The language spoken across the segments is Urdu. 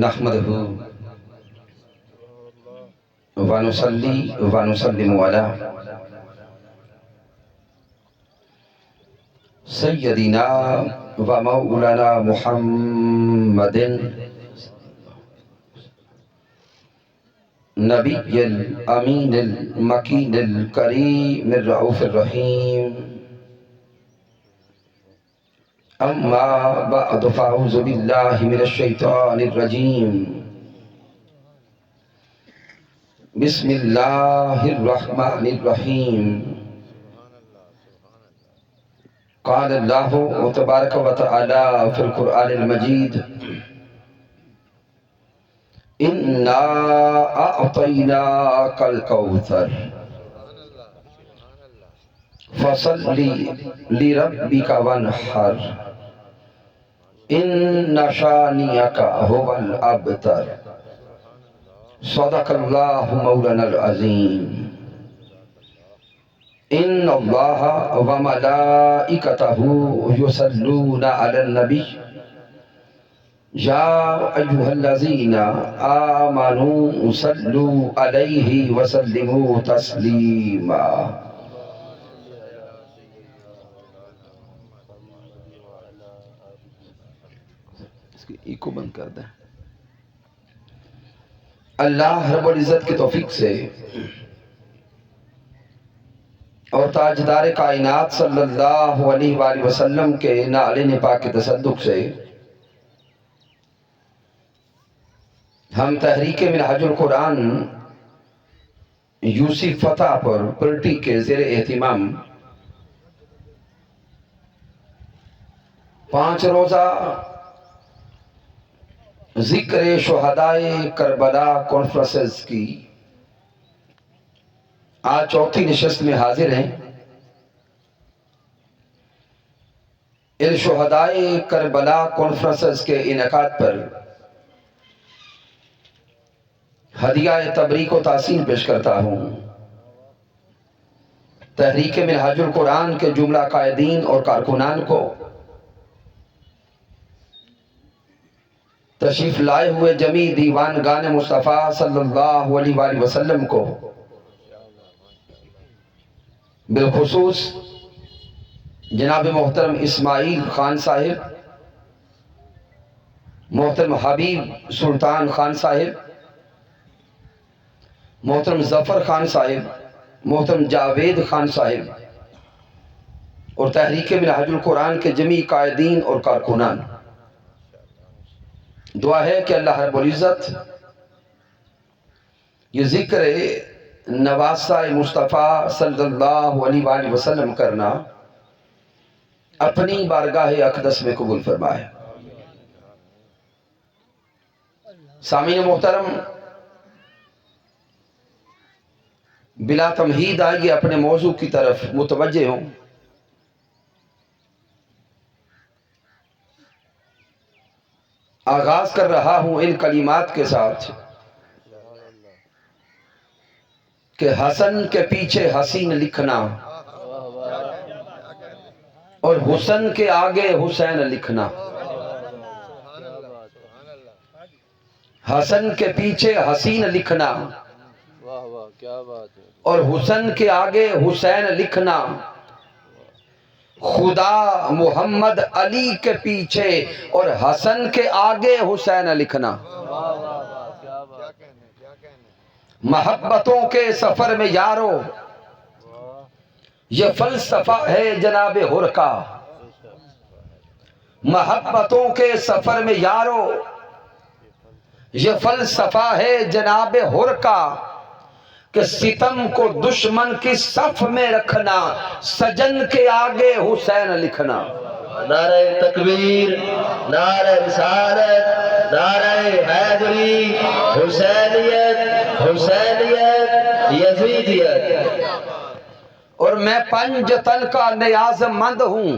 نحمده ونصلي ونسلم على سيدنا ومولانا محمد نبي الأمين المكين الكريم الرؤوف الرحيم. أما بعد فأعوذ بالله من الشيطان الرجيم. بسم الله الرحمن الرحيم. قال الله تبارك وتعالى في القرآن المجيد: إنا أعطيناك الكوثر فصل لربك وانحر إن شانئك هو الأبتر. صدق الله مولانا العظيم. إن الله وملائكته يصلون على النبي يا أيها الذين آمنوا صلوا عليه وسلموا تسليما. اس کی ایکو بند کر دیں. اللہ رب العزت کی توفیق سے اور تاجدار کائنات صلی اللہ علیہ وآلہ وسلم کے نعلین پاک کے تصدق سے ہم تحریک منہاج القرآن یوسف فتح پر پرٹی کے زیر اہتمام 5 روزہ ذکر شہدائے کربلا کانفرنسز کی آج چوتھی نشست میں حاضر ہیں. ان شہدائے کربلا کانفرنسز کے انعقاد پر ہدیہ تبریک و تحسین پیش کرتا ہوں. تحریک منہاج القرآن کے جملہ قائدین اور کارکنان کو، تشریف لائے ہوئے جمیع دیوان گان مصطفیٰ صلی اللہ علیہ وآلہ وسلم کو، بالخصوص جناب محترم اسماعیل خان صاحب، محترم حبیب سلطان خان صاحب، محترم ظفر خان صاحب، محترم جاوید خان صاحب اور تحریک منہاج القرآن کے جمیع قائدین اور کارکنان. دعا ہے کہ اللہ رب العزت یہ ذکر نواسہ مصطفیٰ صلی اللہ علیہ وآلہ وسلم کرنا اپنی بارگاہ اقدس میں قبول فرمائے. سامعین محترم، بلا تمہید آئیے اپنے موضوع کی طرف متوجہ ہوں. آغاز کر رہا ہوں ان کلمات کے ساتھ کہ حسن کے پیچھے حسین لکھنا اور حسن کے آگے حسین لکھنا. حسن کے پیچھے حسین لکھنا اور حسن کے آگے حسین لکھنا. خدا محمد علی کے پیچھے اور حسن کے آگے حسین لکھنا. محبتوں کے سفر میں یارو یہ فلسفہ ہے جناب حر کا. محبتوں کے سفر میں یارو یہ فلسفہ ہے جناب حر کا کہ ستم کو دشمن کی صف میں رکھنا، سجن کے آگے حسین لکھنا. نعرہ تکبیر، نعرہ رسالت، نعرہ حیدری، حسینیت، حسینیت، یزیدیت. اور میں پنجتن کا نیاز مند ہوں،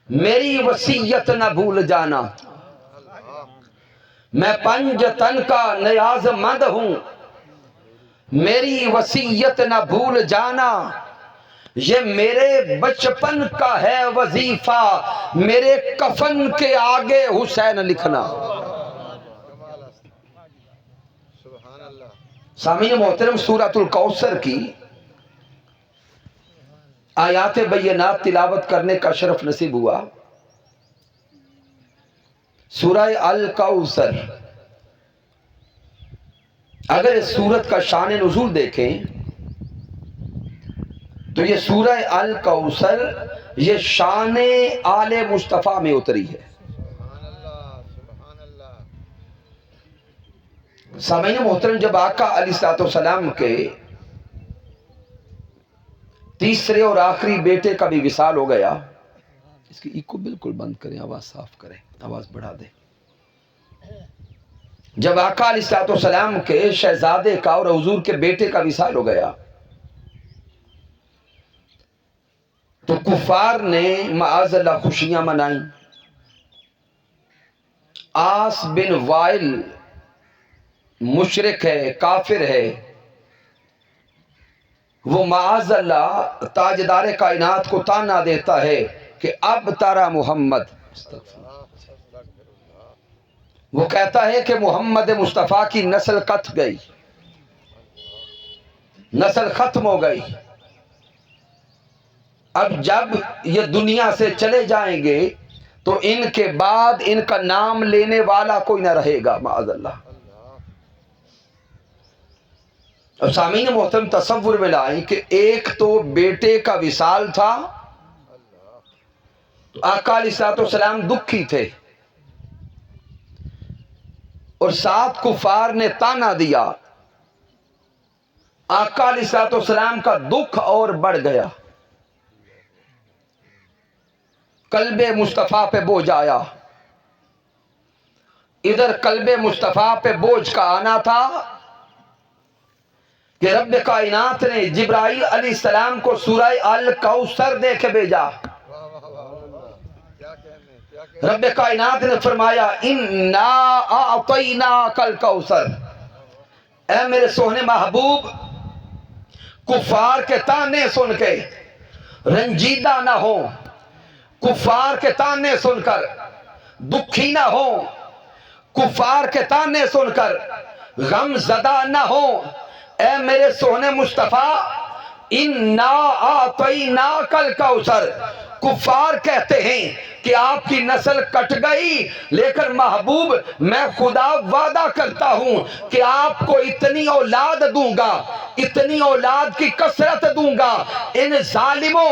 میری وصیت نہ بھول جانا. میں پنجتن کا نیاز مند ہوں، میری وصیت نہ بھول جانا. یہ میرے بچپن کا ہے وظیفہ، میرے کفن کے آگے حسین لکھنا. سامعین محترم، سورۃ الکوثر کی آیات بینات تلاوت کرنے کا شرف نصیب ہوا۔ سورہ الکوثر، اگر اس سورت کا شان نزول دیکھیں تو یہ سورہ الکوثر یہ شان آل مصطفیٰ میں اتری ہے۔ سامعین محترم، جب آقا علیہ السلام کے تیسرے اور آخری بیٹے کا بھی وصال ہو گیا، اس کی ایکو بالکل بند کریں، آواز صاف کریں، آواز بڑھا دیں۔ جب آقا علیہ السلام کے شہزادے کا اور حضور کے بیٹے کا وصال ہو گیا تو کفار نے معاذ اللہ خوشیاں منائیں۔ عاص بن وائل مشرک ہے، کافر ہے، وہ معاذ اللہ تاجدار کائنات کو تانا دیتا ہے کہ اب تارا محمد، وہ کہتا ہے کہ محمد مصطفیٰ کی نسل کٹ گئی، نسل ختم ہو گئی، اب جب یہ دنیا سے چلے جائیں گے تو ان کے بعد ان کا نام لینے والا کوئی نہ رہے گا، معاذ اللہ۔ اب سامعین محترم تصور میں لائیں کہ ایک تو بیٹے کا وصال تھا، تو آقا علیہ السلام دکھی تھے، اور ساتھ کفار نے تانا دیا، آقا علیہ السلام کا دکھ اور بڑھ گیا، قلب مصطفیٰ پہ بوجھ آیا۔ ادھر قلب مصطفیٰ پہ بوجھ کا آنا تھا کہ رب کائنات نے جبرائیل علیہ السلام کو سورہ الکوثر دے کے بھیجا۔ رب کائنات نے فرمایا اِنَّا أَعْطَيْنَاكَ الْكَوْثَرَ، اے میرے سوہنے محبوب، کفار کے تانے سن کے رنجیدہ نہ ہو، کفار کے تانے سن کر دکھی نہ ہو، کفار کے تانے سن کر غم زدہ نہ ہو، اے میرے سوہنے مصطفیٰ، اِنَّا أَعْطَيْنَاكَ الْكَوْثَرَ۔ کفار کہتے ہیں کہ آپ کی نسل کٹ گئی، لیکن محبوب میں خدا وعدہ کرتا ہوں کہ آپ کو اتنی اولاد دوں گا، اتنی اولاد کی کثرت دوں گا، ان ظالموں،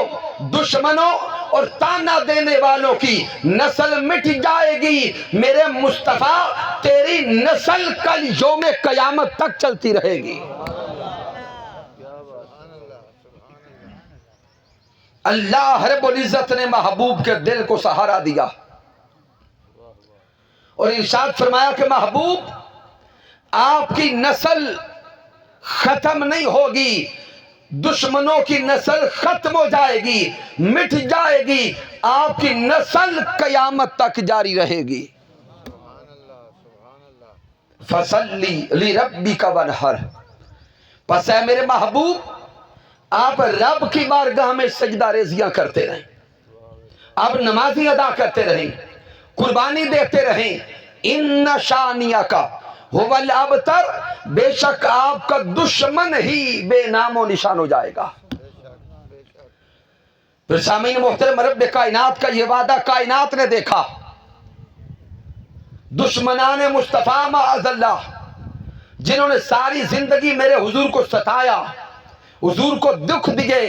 دشمنوں اور تانا دینے والوں کی نسل مٹ جائے گی۔ میرے مصطفیٰ تیری نسل کل یوم قیامت تک چلتی رہے گی۔ اللہ رب العزت نے محبوب کے دل کو سہارا دیا اور ارشاد فرمایا کہ محبوب آپ کی نسل ختم نہیں ہوگی، دشمنوں کی نسل ختم ہو جائے گی، مٹ جائے گی، آپ کی نسل قیامت تک جاری رہے گی۔ فَصَلِّ لِرَبِّكَ وَانْحَرْ، پس اے میرے محبوب آپ رب کی بارگاہ میں سجدہ ریزیاں کرتے رہیں، آپ نمازی ادا کرتے رہیں، قربانی دیتے رہیں۔ ان شانیک هو الابتر، بے شک آپ کا دشمن ہی بے نام و نشان ہو جائے گا۔ پھر سامعین محترم، رب کائنات کا یہ وعدہ کائنات نے دیکھا۔ دشمنان مصطفیٰ معاذ اللہ، جنہوں نے ساری زندگی میرے حضور کو ستایا، حضور کو دکھ دیے،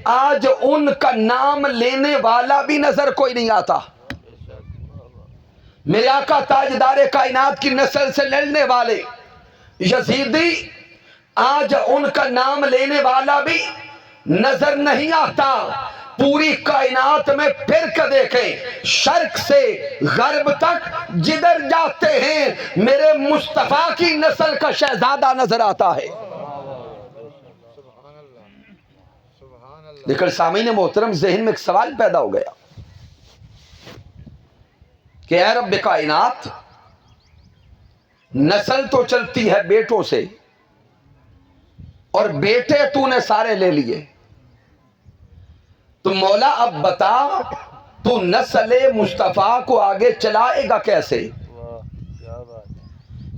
آج ان کا نام لینے والا بھی نظر کوئی نہیں آتا۔ میرے آقا تاجدار کائنات کی نسل سے لڑنے والے یزیدی، آج ان کا نام لینے والا بھی نظر نہیں آتا۔ پوری کائنات میں پھر کے دیکھیں، شرق سے غرب تک جدھر جاتے ہیں میرے مصطفیٰ کی نسل کا شہزادہ نظر آتا ہے۔ لیکن سامعین محترم، ذہن میں ایک سوال پیدا ہو گیا کہ اے رب کائنات، نسل تو چلتی ہے بیٹوں سے اور بیٹے تو نے سارے لے لیے، تو مولا اب بتا تو نسل مصطفیٰ کو آگے چلائے گا کیسے؟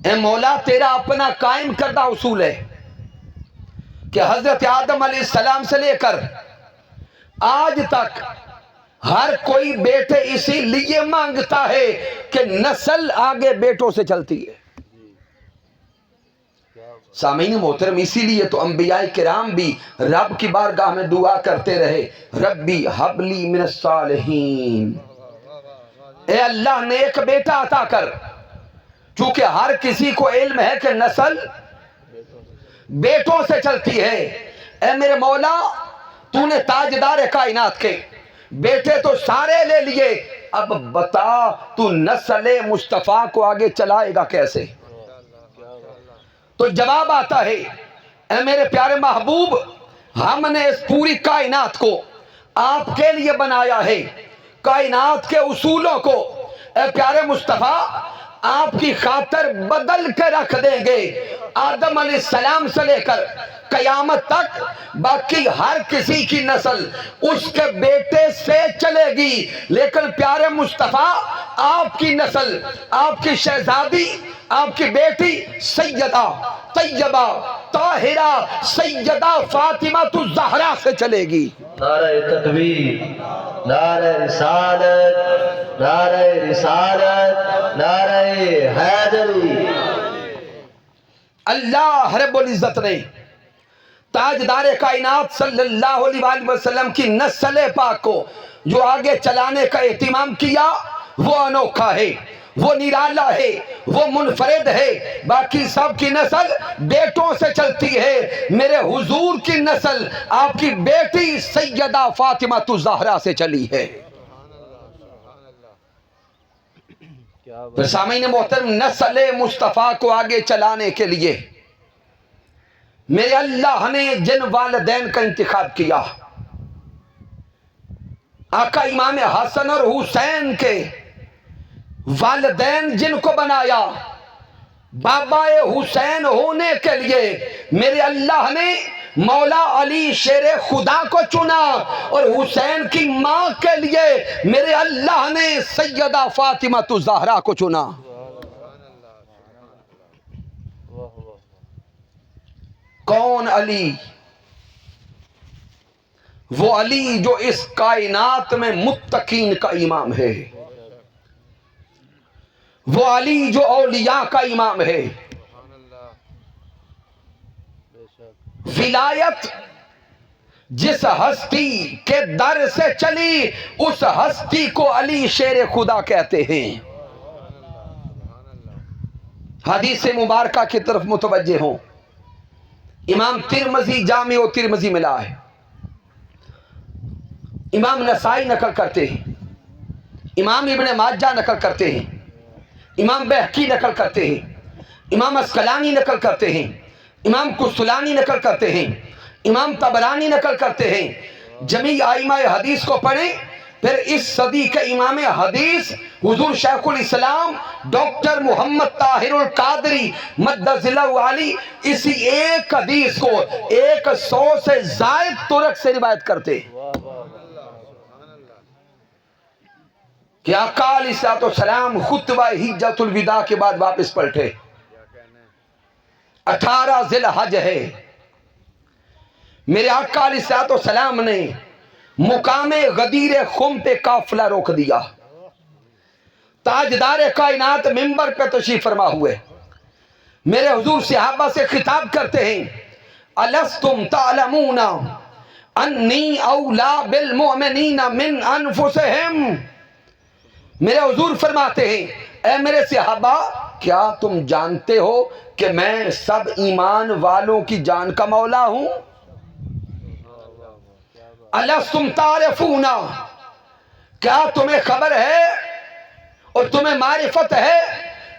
اے مولا تیرا اپنا قائم کردہ اصول ہے کہ حضرت آدم علیہ السلام سے لے کر آج تک ہر کوئی بیٹے اسی لیے مانگتا ہے کہ نسل آگے بیٹوں سے چلتی ہے۔ سامعین محترم، اسی لیے تو انبیاء کرام بھی رب کی بارگاہ میں دعا کرتے رہے، ربی حب لی من الصالحین، اے اللہ نیک بیٹا عطا کر۔ چونکہ ہر کسی کو علم ہے کہ نسل بیٹوں سے چلتی ہے۔ اے میرے مولا، تو نے تاجدار کائنات کے بیٹے تو سارے لے لیے، اب بتا تو نسل مصطفیٰ کو آگے چلائے گا کیسے؟ تو جواب آتا ہے، اے میرے پیارے محبوب، ہم نے اس پوری کائنات کو آپ کے لیے بنایا ہے، کائنات کے اصولوں کو اے پیارے مصطفیٰ آپ کی خاطر بدل کے رکھ دیں گے۔ آدم علیہ السلام سے لے کر قیامت تک باقی ہر کسی کی نسل اس کے بیٹے سے چلے گی، لیکن پیارے مصطفیٰ آپ کی نسل، آپ کی شہزادی، آپ کی بیٹی سیدہ طیبہ طاہرہ سیدہ فاطمہ الزہرا سے چلے گی۔ نعرہ تکبیر، نعرہ رسالت، نعرہ رسالت، نعرہ حیدری۔ اللہ رب العزت نے تاجدار کائنات صلی اللہ علیہ وآلہ وسلم کی نسل پاک کو جو آگے چلانے کا اہتمام کیا، وہ انوکھا ہے، وہ نرالا ہے، وہ منفرد ہے۔ باقی سب کی نسل بیٹوں سے چلتی ہے، میرے حضور کی نسل آپ کی بیٹی سیدہ فاطمہ الزہرا سے چلی ہے۔ سامعین محترم، نسل مصطفیٰ کو آگے چلانے کے لیے میرے اللہ نے جن والدین کا انتخاب کیا، آقا امام حسن اور حسین کے والدین جن کو بنایا بابا حسین ہونے کے لیے، میرے اللہ نے مولا علی شیر خدا کو چنا، اور حسین کی ماں کے لیے میرے اللہ نے سیدہ فاطمہ الزہرا کو چنا۔ کون علی؟ وہ علی جو اس کائنات میں متقین کا امام ہے، وہ علی جو اولیاء کا امام ہے۔ ولایت جس ہستی کے در سے چلی، اس ہستی کو علی شیر خدا کہتے ہیں۔ حدیث مبارکہ کی طرف متوجہ ہوں، امام ترمذی جامع و ترمذی ملا ہے، امام نسائی نقل کرتے ہیں، امام ابن ماجہ نقل کرتے ہیں، امام بہقی نقل کرتے ہیں، امام اسقلانی نقل کرتے ہیں، امام کسلانی نقل کرتے ہیں، امام طبرانی نقل کرتے ہیں۔ جمیع ائمہ حدیث کو پڑھیں، پھر اس صدی کے امام حدیث حضور شیخ الاسلام ڈاکٹر محمد طاہر القادری مدظ اللہ علی اسی ایک حدیث کو 100 سے زائد طرق سے روایت کرتے کہ آقا علیہ السلام خطبہ حجۃ الوداع کے بعد واپس پلٹے۔ 18 ذی الحج ہے، میرے آقا علیہ السلام نے مقام غدیر خم پہ قافلہ روک دیا، تاجدار کائنات منبر پہ تشریف فرما ہوئے، میرے حضور صحابہ سے خطاب کرتے ہیں، الستم تعلمون انی اولا بالمؤمنین من انفسہم۔ میرے حضور فرماتے ہیں، اے میرے صحابہ، کیا تم جانتے ہو کہ میں سب ایمان والوں کی جان کا مولا ہوں؟ الستم تعرفون، کیا تمہیں خبر ہے اور تمہیں معرفت ہے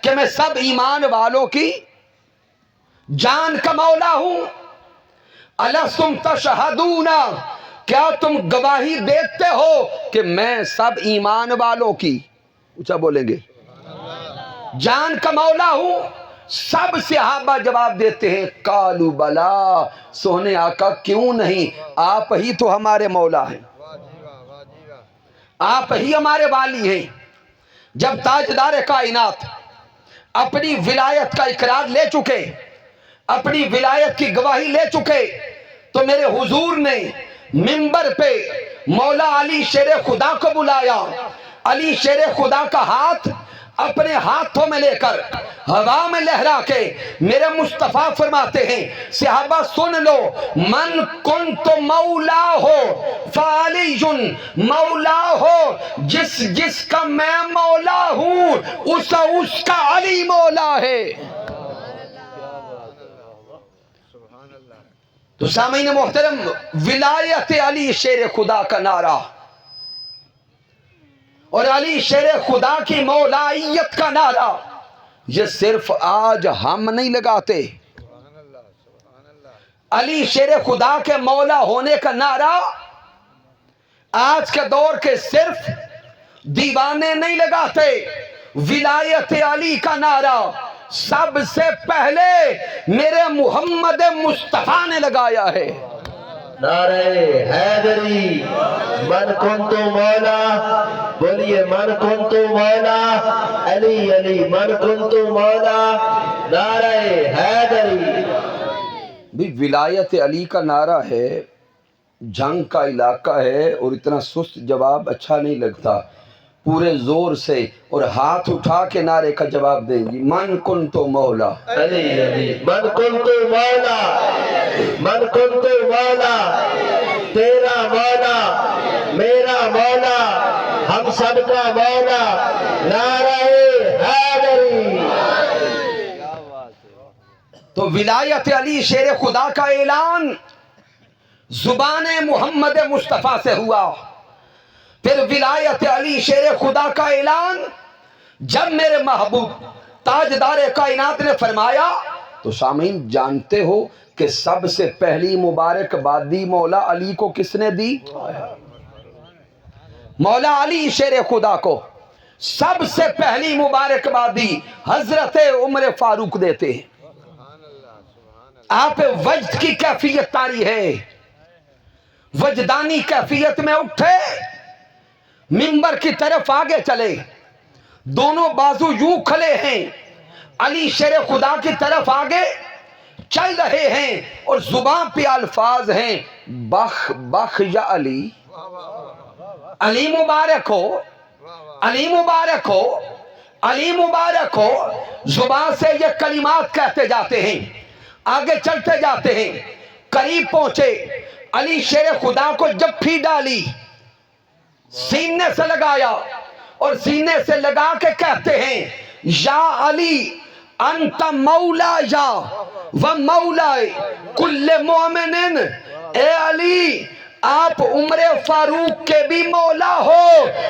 کہ میں سب ایمان والوں کی جان کا مولا ہوں؟ الستم تشہدون، کیا تم گواہی دیتے ہو کہ میں سب ایمان والوں کی، اونچا بولیں گے، جان کا مولا ہوں؟ سب صحابہ جواب دیتے ہیں، قالوا بلا، سونے آقا کیوں نہیں، آپ ہی تو ہمارے مولا ہیں، آپ ہی ہمارے والی ہیں۔ جب تاجدار کائنات اپنی ولایت کا اقرار لے چکے، اپنی ولایت کی گواہی لے چکے، تو میرے حضور نے منبر پہ مولا علی شیر خدا کو بلایا. علی شیر خدا کا ہاتھ اپنے ہاتھوں میں لے کر ہوا میں لہرا کے میرے مصطفیٰ فرماتے ہیں صحابہ سن لو, من کنت مولا ہو فعلی مولا ہو, جس کا میں مولا ہوں اس کا علی مولا ہے. تو سامعین محترم, ولایت علی شیر خدا کا نعرہ اور علی شیر خدا کی مولائیت کا نعرہ یہ صرف آج ہم نہیں لگاتے. علی شیر خدا کے مولا ہونے کا نعرہ آج کے دور کے صرف دیوانے نہیں لگاتے. ولایت علی کا نعرہ سب سے پہلے میرے محمد مصطفیٰ نے لگایا ہے. نعرہ حیدری, من کنتو مولا, بولیے من کنتو مولا, علی علی من کنتو مولا, نعرہ حیدری. بھی ولایت علی کا نعرہ ہے, جنگ کا علاقہ ہے اور اتنا سست جواب اچھا نہیں لگتا. پورے زور سے اور ہاتھ اٹھا کے نعرے کا جواب دیں گی, من کنتو مولا, علی علی من کنتو مولا, من کنتو مولا, تیرا مولا میرا مولا ہم سب کا مولا, نعرہ حیدری. تو ولایت علی شیر خدا کا اعلان زبان محمد مصطفیٰ سے ہوا. پھر ولایت علی شیر خدا کا اعلان جب میرے محبوب تاجدار کائنات نے فرمایا تو سامعین جانتے ہو کہ سب سے پہلی مبارک بادی مولا علی کو کس نے دی؟ مولا علی شیر خدا کو سب سے پہلی مبارک بادی حضرت عمر فاروق دیتے ہیں. آپ وجد کی کیفیت طاری ہے, وجدانی کیفیت میں اٹھے, منبر کی طرف آگے چلے, دونوں بازو یوں کھلے ہیں, علی شیر خدا کی طرف آگے چل رہے ہیں اور زبان پہ الفاظ ہیں بخ بخ یا علی, علی مبارک ہو, علی مبارک ہو, علی مبارک ہو. زبان سے یہ کلمات کہتے جاتے ہیں, آگے چلتے جاتے ہیں, قریب پہنچے, علی شیر خدا کو جپھی ڈالی, سینے سے لگایا اور سینے سے لگا کے کہتے ہیں یا علی انت مولا یا و مولا کل مومن, اے علی آپ عمر فاروق کے بھی مولا ہو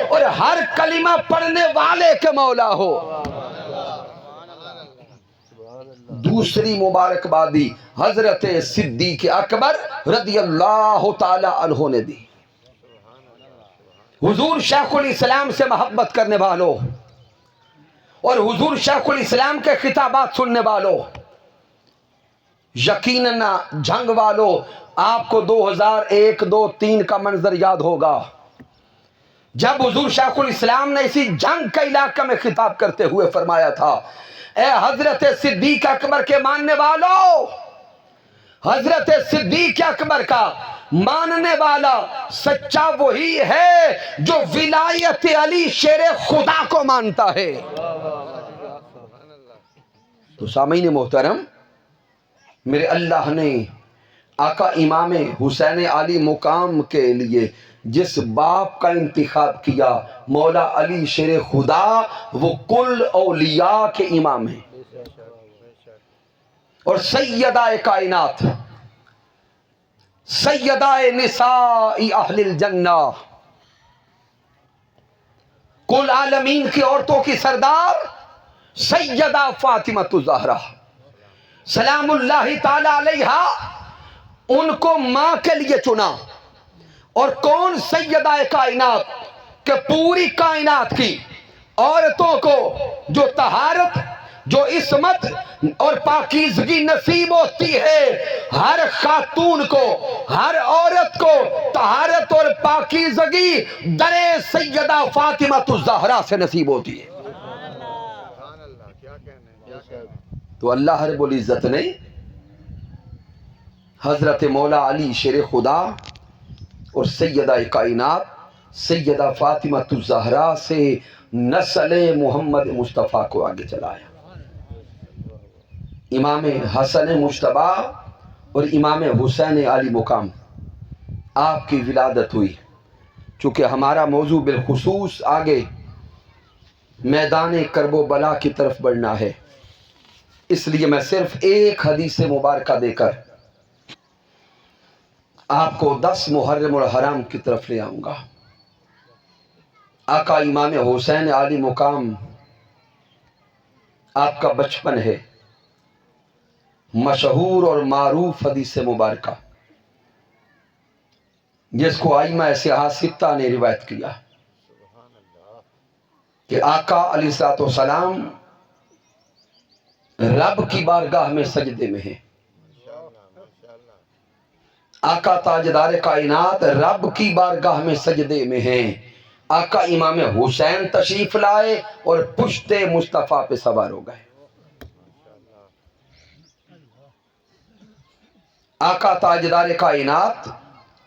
اور ہر کلمہ پڑھنے والے کے مولا ہو. دوسری مبارکبادی حضرت صدیق اکبر رضی اللہ تعالی عنہ نے دی. حضور شیخ الاسلام سے محبت کرنے والوں اور حضور شیخ الاسلام کے خطابات سننے والوں, یقیناً جنگ والوں, آپ کو 2001-2003 کا منظر یاد ہوگا جب حضور شیخ الاسلام نے اسی جنگ کا علاقہ میں خطاب کرتے ہوئے فرمایا تھا اے حضرت صدیق اکبر کے ماننے والوں, حضرت صدیق اکبر کا ماننے والا سچا وہی ہے جو ولایت علی شیر خدا کو مانتا ہے. تو سامعین محترم, میرے اللہ نے آقا امام حسین علی مقام کے لیے جس باپ کا انتخاب کیا, مولا علی شیر خدا, وہ کل اولیاء کے امام ہیں اور سیدہ کائنات, سیدہ نساء اہل الجنہ, کل عالمین کی عورتوں کی سردار سیدہ فاطمہ الزہرا سلام اللہ تعالی علیہا, ان کو ماں کے لیے چنا. اور کون سیدہ کائنات کہ پوری کائنات کی عورتوں کو جو طہارت, جو عصمت اور پاکیزگی نصیب ہوتی ہے, ہر خاتون کو, ہر عورت کو طہارت اور پاکیزگی در سیدہ فاطمہ الزہرا سے نصیب ہوتی ہے. تو اللہ رب العزت نے حضرت مولا علی شیر خدا اور سیدہ کائنات سیدہ فاطمہ الزہرا سے نسل محمد مصطفیٰ کو آگے چلایا. امام حسن مجتبی اور امام حسین علی مقام آپ کی ولادت ہوئی. چونکہ ہمارا موضوع بالخصوص آگے میدان کرب و بلا کی طرف بڑھنا ہے، اس لیے میں صرف ایک حدیث مبارکہ دے کر آپ کو 10 محرم الحرام کی طرف لے آؤں گا. آقا امام حسین علی مقام آپ کا بچپن ہے. مشہور اور معروف حدیث مبارکہ جس کو ائمہ سیاہ ستہ نے روایت کیا کہ آقا علیہ الصلوۃ والسلام رب کی بارگاہ میں سجدے میں ہیں. آقا تاجدار کائنات رب کی بارگاہ میں سجدے میں ہیں. آقا امام حسین تشریف لائے اور پشت مصطفیٰ پہ سوار ہو گئے. آقا تاجدار کائنات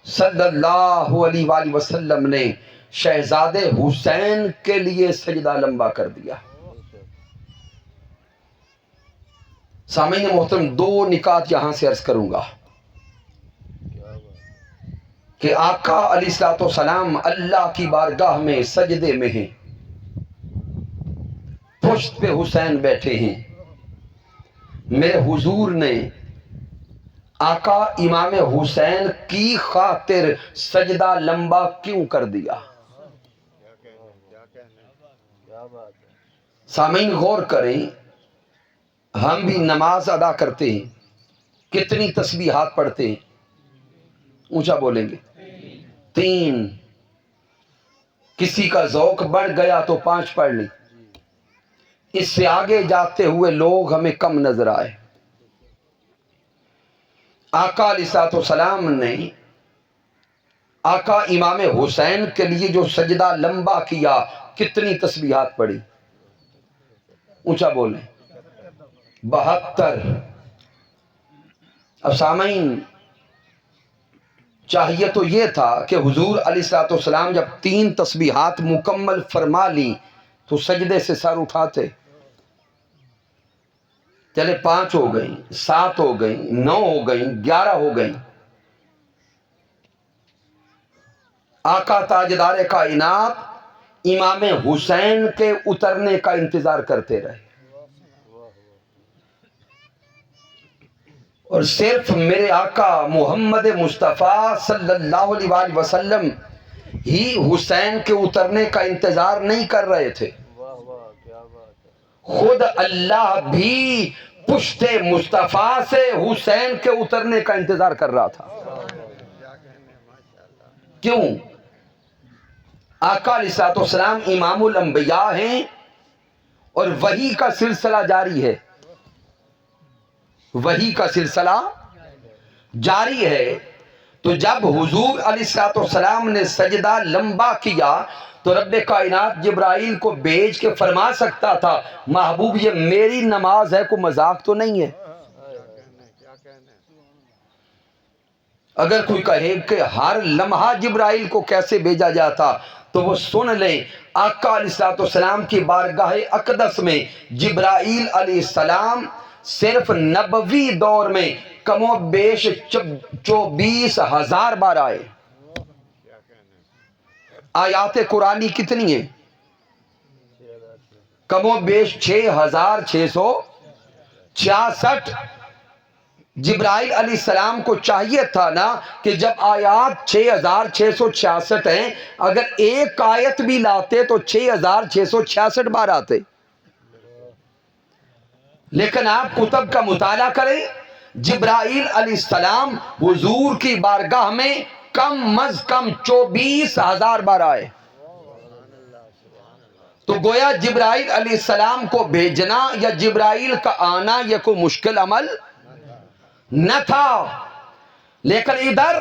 صلی اللہ علیہ وآلہ وسلم نے شہزادے حسین کے لیے سجدہ لمبا کر دیا. سامعین محترم، 2 نکات یہاں سے عرض کروں گا کہ آقا علیہ الصلوۃ والسلام اللہ کی بارگاہ میں سجدے میں ہیں، پشت پہ حسین بیٹھے ہیں. میرے حضور نے آقا امام حسین کی خاطر سجدہ لمبا کیوں کر دیا؟ سامعین غور کریں، ہم بھی نماز ادا کرتے ہیں، کتنی تسبیحات پڑھتے ہیں؟ اونچا بولیں گے 3. کسی کا ذوق بڑھ گیا تو 5 پڑھ لی. اس سے آگے جاتے ہوئے لوگ ہمیں کم نظر آئے. آقا علیہ الصلوۃ والسلام نے آقا امام حسین کے لیے جو سجدہ لمبا کیا، کتنی تسبیحات پڑھی؟ اونچا بولیں 72. اب سامعین، چاہیے تو یہ تھا کہ حضور علیہ الصلوۃ والسلام جب 3 تسبیحات مکمل فرما لی تو سجدے سے سر اٹھاتے. چلے 5 ہو گئیں، 7 ہو گئیں، 9 ہو گئیں، 11 ہو گئیں. آقا تاجدار کائنات امام حسین کے اترنے کا انتظار کرتے رہے. اور صرف میرے آقا محمد مصطفیٰ صلی اللہ علیہ وآلہ وسلم ہی حسین کے اترنے کا انتظار نہیں کر رہے تھے، خود اللہ بھی پشت مصطفیٰ سے حسین کے اترنے کا انتظار کر رہا تھا. کیوں؟ آقا علیہ الصلوۃ والسلام امام الانبیاء ہیں اور وحی کا سلسلہ جاری ہے. وحی کا سلسلہ جاری ہے. تو جب حضور علیہ الصلوۃ والسلام نے سجدہ لمبا کیا تو رب کائنات جبرائیل کو بھیج کے فرما سکتا تھا، محبوب یہ میری نماز ہے، کوئی مذاق تو نہیں ہے. اگر کوئی کہے کہ ہر لمحہ جبرائیل کو کیسے بھیجا جاتا تو وہ سن لیں. آقا علیہ الصلوۃ والسلام کی بارگاہ اقدس میں جبرائیل علیہ السلام صرف نبوی دور میں کم و بیش 24,000 بار آئے. آیات قرآنی کتنی ہیں؟ کم و بیش 6,666. جبرائیل علیہ السلام کو چاہیے تھا نا کہ جب آیات 6,666 ہیں، اگر ایک آیت بھی لاتے تو 6,666 بار آتے. لیکن آپ کتب کا مطالعہ کریں، جبرائیل علیہ السلام حضور کی بارگاہ میں کم از کم 24,000 بار آئے. تو گویا جبرائیل علیہ السلام کو بھیجنا یا جبرائیل کا آنا یہ کوئی مشکل عمل نہ تھا. لیکن ادھر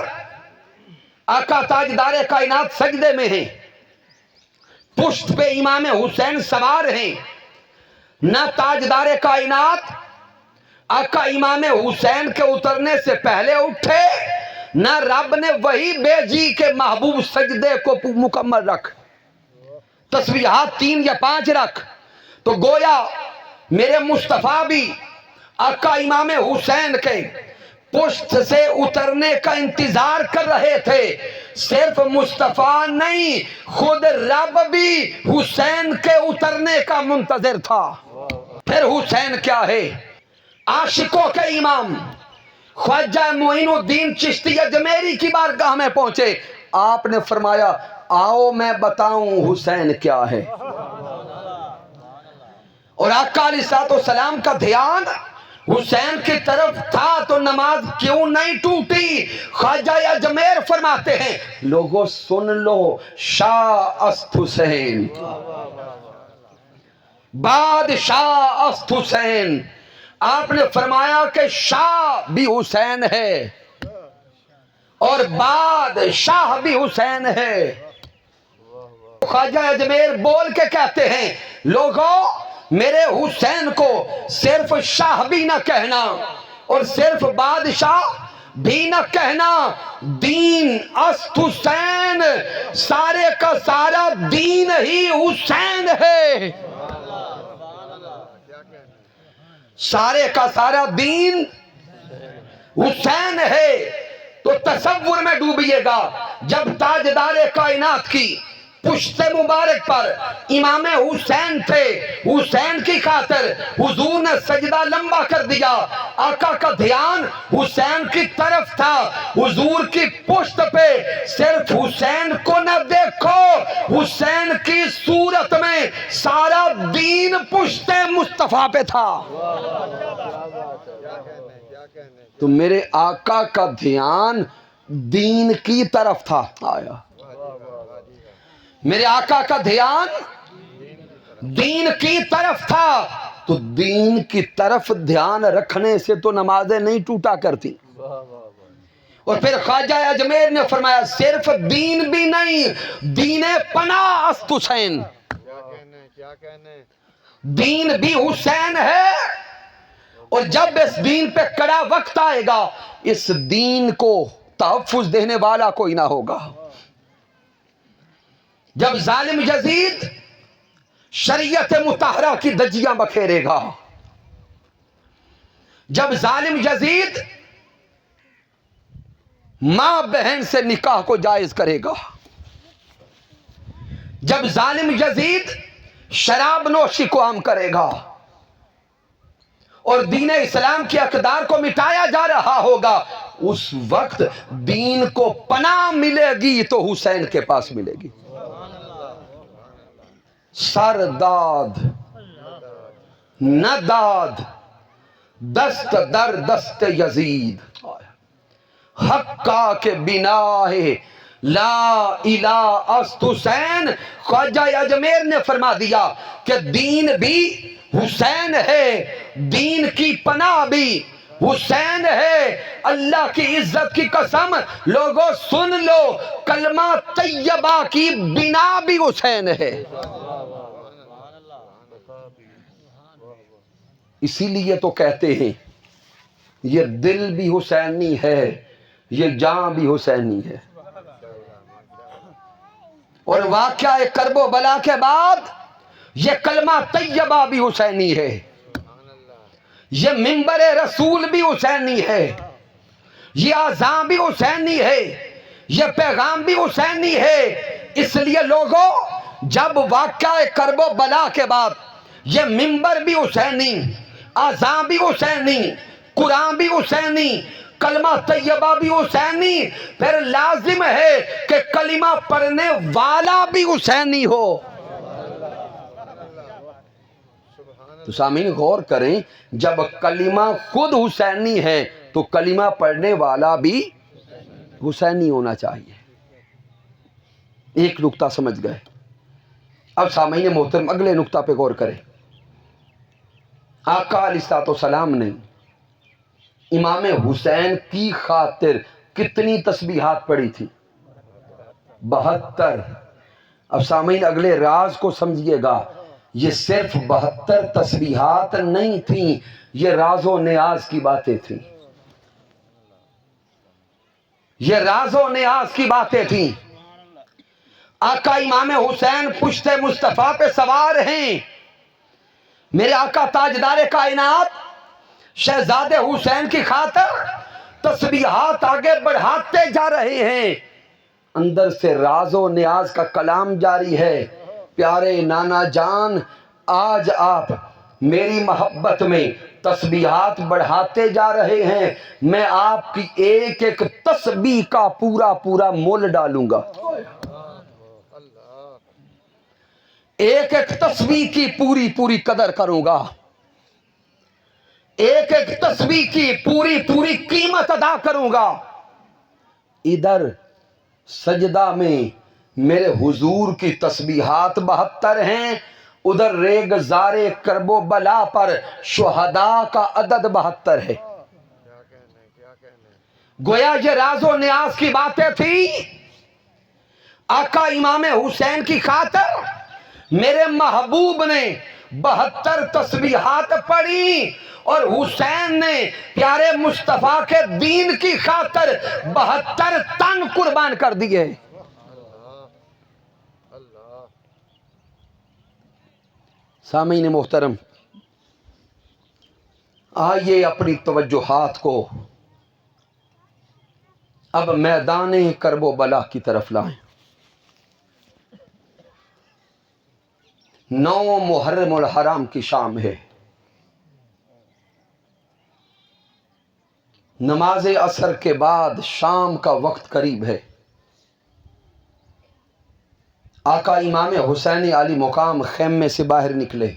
آقا تاجدار کائنات سجدے میں ہیں، پشت پہ امام حسین سوار ہیں. نہ تاجدار کائنات آقا امام حسین کے اترنے سے پہلے اٹھے نہ رب نے وہی بھیجی کہ محبوب سجدے کو مکمل رکھ، تسبیحات 3 یا 5 رکھ. تو گویا میرے مصطفیٰ بھی آقا امام حسین کے پشت سے اترنے کا انتظار کر رہے تھے. صرف مصطفیٰ نہیں، خود رب بھی حسین کے اترنے کا منتظر تھا. پھر حسین کیا ہے؟ عاشقوں کے امام خواجہ معین الدین چشتی اجمیری کی بارگاہ میں پہنچے. آپ نے فرمایا آؤ میں بتاؤں حسین کیا ہے. اور آقا علیہ الصلوۃ والسلام کا دھیان حسین کی طرف تھا تو نماز کیوں نہیں ٹوٹی؟ خواجہ اجمیر فرماتے ہیں لوگوں سن لو، شاہ است حسین، بادشاہ است حسین. آپ نے فرمایا کہ شاہ بھی حسین ہے اور بادشاہ بھی حسین ہے. خواجہ اجمیر بول کے کہتے ہیں لوگوں میرے حسین کو صرف شاہ بھی نہ کہنا اور صرف بادشاہ بھی نہ کہنا، دین است حسین، سارے کا سارا دین ہی حسین ہے. سارے کا سارا دین حسین ہے. تو تصور میں ڈوبیے گا جب تاجدار کائنات کی پشت مبارک پر امام حسین تھے، حسین کی خاطر حضور نے سجدہ لمبا کر دیا. آقا کا دھیان حسین کی طرف تھا. حضور کی پشت پہ صرف حسین کو نہ دیکھو، حسین کی صورت میں سارا دین پشت مصطفیٰ پہ تھا. تو میرے آقا کا دھیان دین کی طرف تھا. آیا میرے آقا کا دھیان دین کی طرف تھا. تو دین کی طرف دھیان رکھنے سے تو نمازیں نہیں ٹوٹا کرتی. اور پھر خواجہ اجمیر نے فرمایا صرف دین بھی نہیں، دین پناہ است حسین، دین بھی حسین ہے. اور جب اس دین پہ کڑا وقت آئے گا اس دین کو تحفظ دینے والا کوئی نہ ہوگا. جب ظالم یزید شریعت مطہرہ کی دجیاں بکھیرے گا، جب ظالم یزید ماں بہن سے نکاح کو جائز کرے گا، جب ظالم یزید شراب نوشی کو عام کرے گا اور دین اسلام کی اقدار کو مٹایا جا رہا ہوگا، اس وقت دین کو پناہ ملے گی تو حسین کے پاس ملے گی. سرداد نداد دست در دست یزید، حقا کے بنا ہے لا الہ است حسین. خواجہ اجمیر نے فرما دیا کہ دین بھی حسین ہے، دین کی پناہ بھی حسین ہے. اللہ کی عزت کی قسم لوگوں سن لو، کلمہ طیبہ کی بنا بھی حسین ہے. اسی لیے تو کہتے ہیں یہ دل بھی حسینی ہے، یہ جان بھی حسینی ہے. اور واقعہ کرب و بلا کے بعد یہ کلمہ طیبہ بھی حسینی ہے، یہ منبر رسول بھی حسینی ہے، یہ اذان بھی حسینی ہے، یہ پیغام بھی حسینی ہے. اس لیے لوگوں جب واقعہ کرب و بلا کے بعد یہ منبر بھی حسینی، اذان بھی حسینی، قرآن بھی حسینی، کلمہ طیبہ بھی حسینی، پھر لازم ہے کہ کلمہ پڑھنے والا بھی حسینی ہو. تو سامعین غور کریں، جب کلمہ خود حسینی ہے تو کلمہ پڑھنے والا بھی حسینی ہونا چاہیے. ایک نقطہ سمجھ گئے. اب سامعین محترم اگلے نقطہ پہ غور کریں. آقا علیہ الصلوۃ والسلام نے امام حسین کی خاطر کتنی تسبیحات پڑھی تھی؟ 72. اب سامعین اگلے راز کو سمجھیے گا، یہ صرف 72 تسبیحات نہیں تھیں، یہ راز و نیاز کی باتیں تھیں، یہ راز و نیاز کی باتیں تھیں۔ آقا امام حسین پشت مصطفیٰ پہ سوار ہیں، میرے آقا تاجدار کائنات شہزادے حسین کی خاطر تسبیحات آگے بڑھاتے جا رہے ہیں، اندر سے راز و نیاز کا کلام جاری ہے۔ پیارے نانا جان، آج آپ میری محبت میں تسبیحات بڑھاتے جا رہے ہیں، میں آپ کی ایک ایک تسبیح کا پورا پورا مول ڈالوں گا، ایک ایک تسبیح کی پوری پوری قدر کروں گا، ایک ایک تسبیح کی پوری پوری قیمت ادا کروں گا۔ ادھر سجدہ میں میرے حضور کی تسبیحات 72 ہیں، ادھر ریگزار کرب و بلا پر شہداء کا عدد 72 ہے۔ گویا یہ راز و نیاز کی باتیں تھی۔ آقا امام حسین کی خاطر میرے محبوب نے 72 تسبیحات پڑھی، اور حسین نے پیارے مصطفیٰ کے دین کی خاطر 72 تن قربان کر دیے۔ سامعین محترم، آئیے اپنی توجہات کو اب میدان کرب و بلا کی طرف لائیں۔ 9 محرم الحرام کی شام ہے، نماز عصر کے بعد شام کا وقت قریب ہے۔ آقا امام حسین علی مقام خیمے سے باہر نکلے،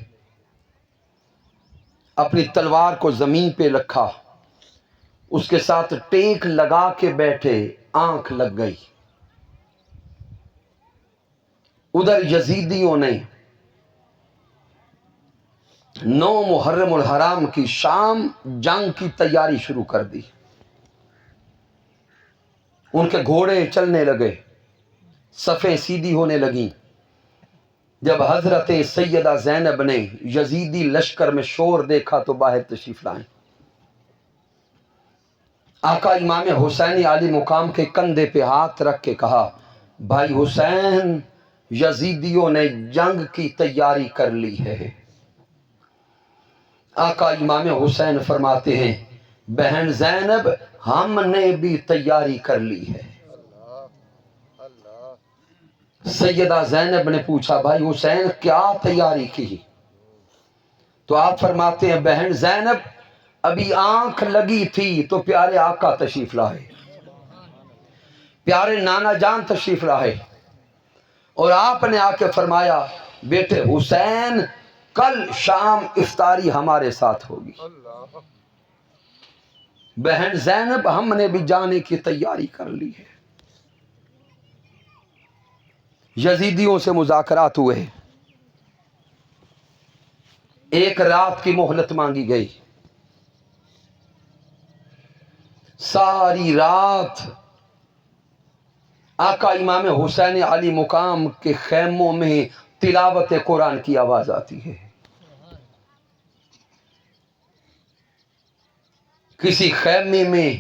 اپنی تلوار کو زمین پہ رکھا، اس کے ساتھ ٹیک لگا کے بیٹھے، آنکھ لگ گئی۔ ادھر یزیدیوں نے 9 محرم الحرام کی شام جنگ کی تیاری شروع کر دی۔ ان کے گھوڑے چلنے لگے، صفیں سیدھی ہونے لگیں۔ جب حضرت سیدہ زینب نے یزیدی لشکر میں شور دیکھا تو باہر تشریف لائیں۔ آقا امام حسین علی مقام کے کندھے پہ ہاتھ رکھ کے کہا، بھائی حسین، یزیدیوں نے جنگ کی تیاری کر لی ہے۔ آقا امام حسین فرماتے ہیں، بہن زینب، ہم نے بھی تیاری کر لی ہے۔ سیدہ زینب نے پوچھا، بھائی حسین کیا تیاری کی؟ تو آپ فرماتے ہیں، بہن زینب، ابھی آنکھ لگی تھی تو پیارے آقا تشریف لائے، پیارے نانا جان تشریف لائے، اور آپ نے آ کے فرمایا، بیٹے حسین، کل شام افطاری ہمارے ساتھ ہوگی۔ بہن زینب، ہم نے بھی جانے کی تیاری کر لی ہے۔ یزیدیوں سے مذاکرات ہوئے، ایک رات کی مہلت مانگی گئی۔ ساری رات آقا امام حسین علی مقام کے خیموں میں تلاوت قرآن کی آواز آتی ہے۔ کسی خیمے میں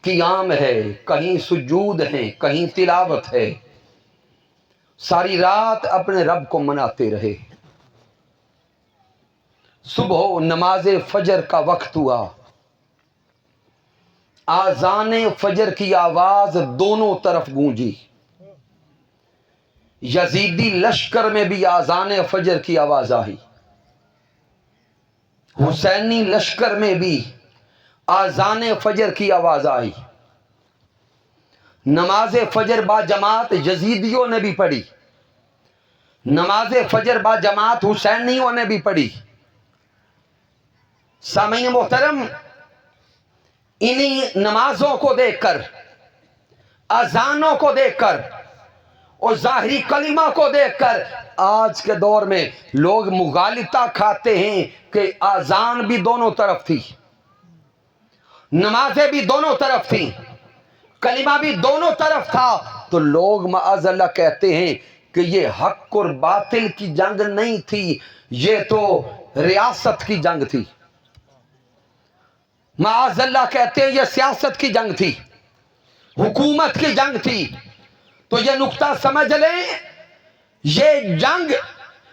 قیام ہے، کہیں سجود ہے، کہیں تلاوت ہے۔ ساری رات اپنے رب کو مناتے رہے۔ صبح نماز فجر کا وقت ہوا، آذان فجر کی آواز دونوں طرف گونجی۔ یزیدی لشکر میں بھی آذان فجر کی آواز آئی، حسینی لشکر میں بھی آذان فجر کی آواز آئی۔ نماز فجر با جماعت یزیدیوں نے بھی پڑھی، نماز فجر با جماعت حسینیوں نے بھی پڑھی۔ سامعین محترم، انہی نمازوں کو دیکھ کر، اذانوں کو دیکھ کر اور ظاہری کلمہ کو دیکھ کر آج کے دور میں لوگ مغالطہ کھاتے ہیں کہ اذان بھی دونوں طرف تھی، نمازیں بھی دونوں طرف تھیں، کلمہ بھی دونوں طرف تھا، تو لوگ معاذ اللہ کہتے ہیں کہ یہ حق اور باطل کی جنگ نہیں تھی، یہ تو ریاست کی جنگ تھی۔ معاذ اللہ کہتے ہیں یہ سیاست کی جنگ تھی، حکومت کی جنگ تھی۔ تو یہ نقطہ سمجھ لیں، یہ جنگ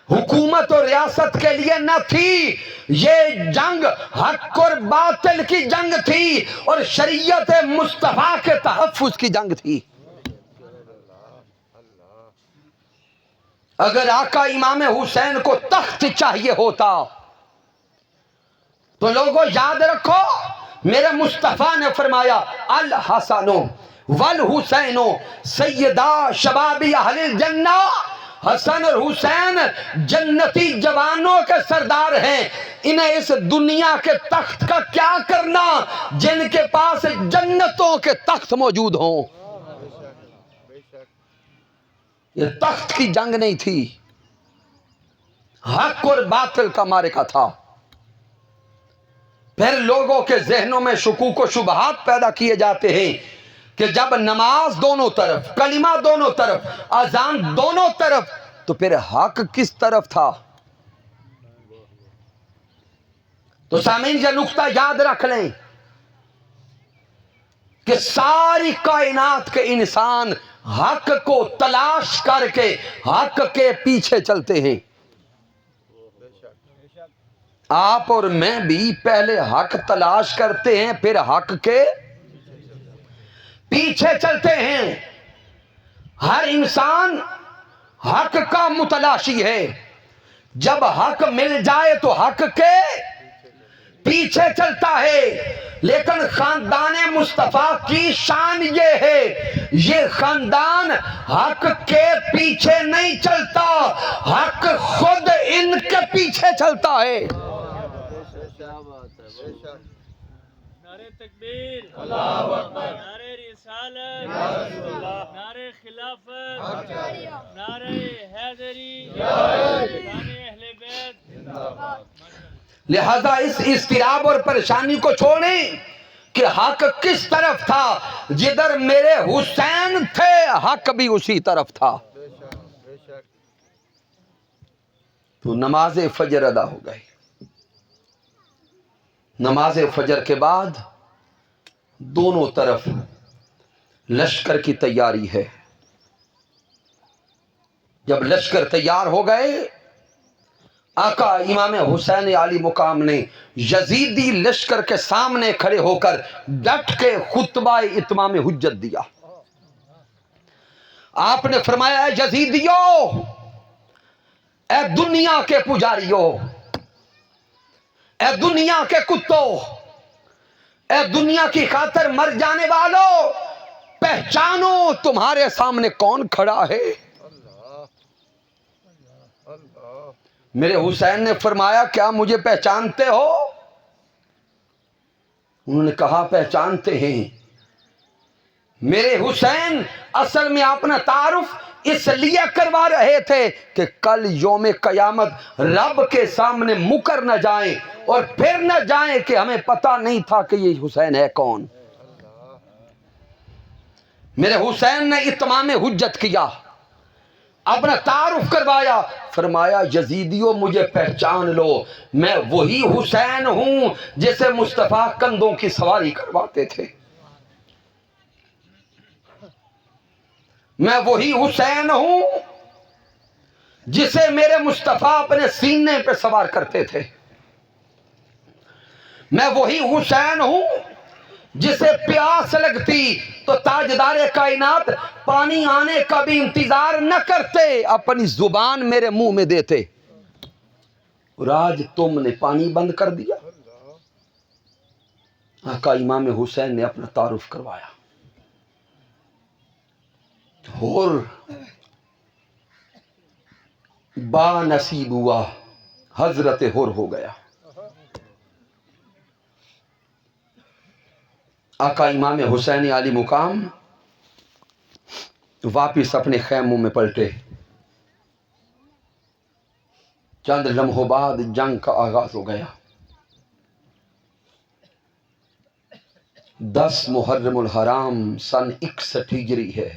حکومت اور ریاست کے لیے نہ تھی، یہ جنگ حق اور باطل کی جنگ تھی اور شریعت مصطفیٰ کے تحفظ کی جنگ تھی۔ اگر آقا امام حسین کو تخت چاہیے ہوتا تو لوگوں یاد رکھو، میرے مصطفیٰ نے فرمایا الحسن والحسین سیدا شباب اہل الجنہ، حسن اور حسین جنتی جوانوں کے سردار ہیں، انہیں اس دنیا کے تخت کا کیا کرنا جن کے پاس جنتوں کے تخت موجود ہوں۔ یہ تخت کی جنگ نہیں تھی، حق اور باطل کا معرکہ تھا۔ پھر لوگوں کے ذہنوں میں شکوک و شبہات پیدا کیے جاتے ہیں کہ جب نماز دونوں طرف، کلمہ دونوں طرف، اذان دونوں طرف، تو پھر حق کس طرف تھا؟ تو سامعین یہ نقطہ یاد رکھ لیں کہ ساری کائنات کے انسان حق کو تلاش کر کے حق کے پیچھے چلتے ہیں۔ آپ اور میں بھی پہلے حق تلاش کرتے ہیں، پھر حق کے پیچھے چلتے ہیں۔ ہر انسان حق کا متلاشی ہے، جب حق مل جائے تو حق کے پیچھے چلتا ہے۔ لیکن خاندان مصطفیٰ کی شان یہ ہے، یہ خاندان حق کے پیچھے نہیں چلتا، حق خود ان کے پیچھے چلتا ہے۔ نعرہ تکبیر، اللہ اکبر، نعرہ رسالت، نعرہ خلافت، نعرہ حیدری، نعرہ اہل بیت۔ لہذا اس اضطراب اور پریشانی کو چھوڑیں کہ حق کس طرف تھا، جدھر میرے حسین تھے حق بھی اسی طرف تھا۔ تو نماز فجر ادا ہو گئی۔ نماز فجر کے بعد دونوں طرف لشکر کی تیاری ہے۔ جب لشکر تیار ہو گئے، آقا امام حسین علی مقام نے یزیدی لشکر کے سامنے کھڑے ہو کر ڈٹ کے خطبہ اتمام حجت دیا۔ آپ نے فرمایا اے یزیدیو، اے دنیا کے پجاریوں، اے دنیا کے کتوں، اے دنیا کی خاطر مر جانے والوں، پہچانو تمہارے سامنے کون کھڑا ہے۔ میرے حسین نے فرمایا کیا مجھے پہچانتے ہو؟ انہوں نے کہا پہچانتے ہیں۔ میرے حسین اصل میں اپنا تعارف اس لیے کروا رہے تھے کہ کل یوم قیامت رب کے سامنے مکر نہ جائیں اور پھر نہ جائیں کہ ہمیں پتہ نہیں تھا کہ یہ حسین ہے کون۔ میرے حسین نے اتمام حجت کیا، اپنا تعارف کروایا، فرمایا یزیدیوں مجھے پہچان لو، میں وہی حسین ہوں جسے مصطفیٰ کندھوں کی سواری کرواتے تھے، میں وہی حسین ہوں جسے میرے مصطفیٰ اپنے سینے پہ سوار کرتے تھے، میں وہی حسین ہوں جسے پیاس لگتی تو تاجدار کائنات پانی آنے کا بھی انتظار نہ کرتے، اپنی زبان میرے منہ میں دیتے، اور آج تم نے پانی بند کر دیا۔ آقا امام حسین نے اپنا تعارف کروایا، اور با نصیب ہوا، حضرت حر ہو گیا۔ آقا امام حسین علی مقام واپس اپنے خیموں میں پلٹے۔ چند لمحوں بعد جنگ کا آغاز ہو گیا۔ 10 محرم الحرام سن 61 ہجری ہے،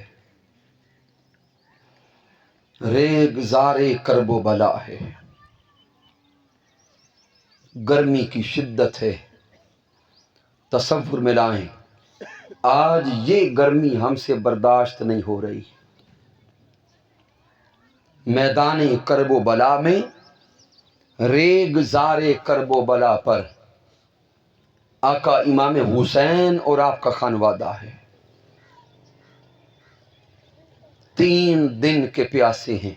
ریگ زارے کرب و بلا ہے، گرمی کی شدت ہے، تصور میں لائیں، آج یہ گرمی ہم سے برداشت نہیں ہو رہی۔ میدان کرب و بلا میں ریگ زار کرب و بلا پر آقا امام حسین اور آپ کا خانوادہ ہے، 3 دن کے پیاسے ہیں،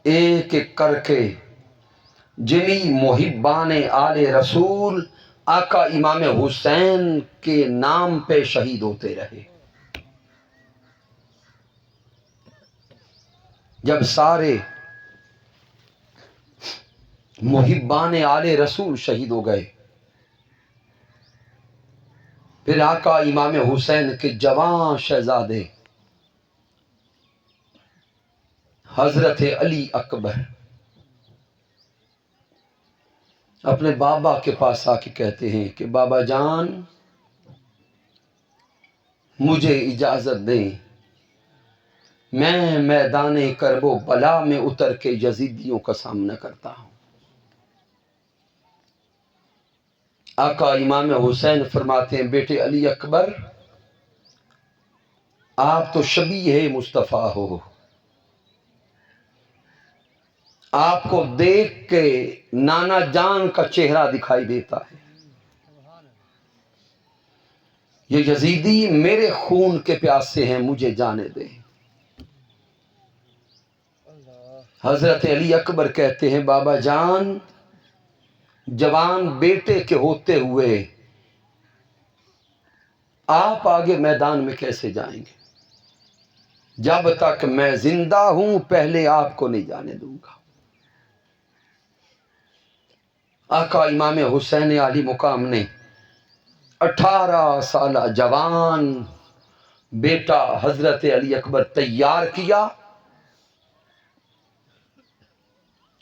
ایک ایک کر کے جنہی محبان آل رسول آقا امام حسین کے نام پہ شہید ہوتے رہے۔ جب سارے محبان آل رسول شہید ہو گئے، پھر آقا امام حسین کے جوان شہزادے حضرت علی اکبر اپنے بابا کے پاس آ کے کہتے ہیں کہ بابا جان مجھے اجازت دیں، میں میدان کرب و بلا میں اتر کے یزیدیوں کا سامنا کرتا ہوں۔ آقا امام حسین فرماتے ہیں بیٹے علی اکبر، آپ تو شبیہ مصطفیٰ ہو، آپ کو دیکھ کے نانا جان کا چہرہ دکھائی دیتا ہے، یہ یزیدی میرے خون کے پیاسے ہیں، مجھے جانے دیں۔ حضرت علی اکبر کہتے ہیں بابا جان جوان بیٹے کے ہوتے ہوئے آپ آگے میدان میں کیسے جائیں گے؟ جب تک میں زندہ ہوں پہلے آپ کو نہیں جانے دوں گا۔ آقا امام حسین علی مقام نے 18 سالہ جوان بیٹا حضرت علی اکبر تیار کیا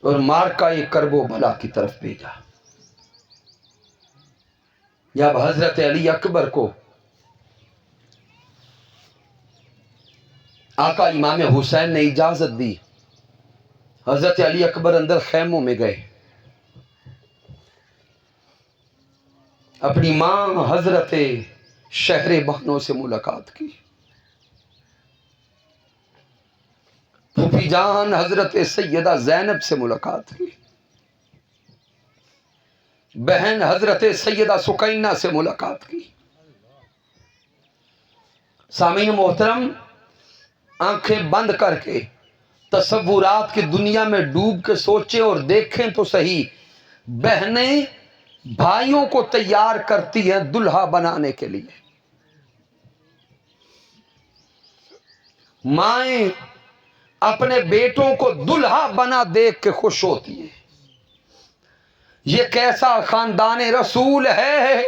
اور مارکہ کرب و بلا کی طرف بھیجا۔ جب حضرت علی اکبر کو آقا امام حسین نے اجازت دی، حضرت علی اکبر اندر خیموں میں گئے، اپنی ماں حضرت شہر بانو سے ملاقات کی، پھوپھی جان حضرت سیدہ زینب سے ملاقات کی، بہن حضرت سیدہ سکینہ سے ملاقات کی۔ سامعین محترم، آنکھیں بند کر کے تصورات کی دنیا میں ڈوب کے سوچیں اور دیکھیں تو صحیح، بہنیں بھائیوں کو تیار کرتی ہیں دلہا بنانے کے لیے، مائیں اپنے بیٹوں کو دلہا بنا دیکھ کے خوش ہوتی ہیں۔ یہ کیسا خاندان رسول ہے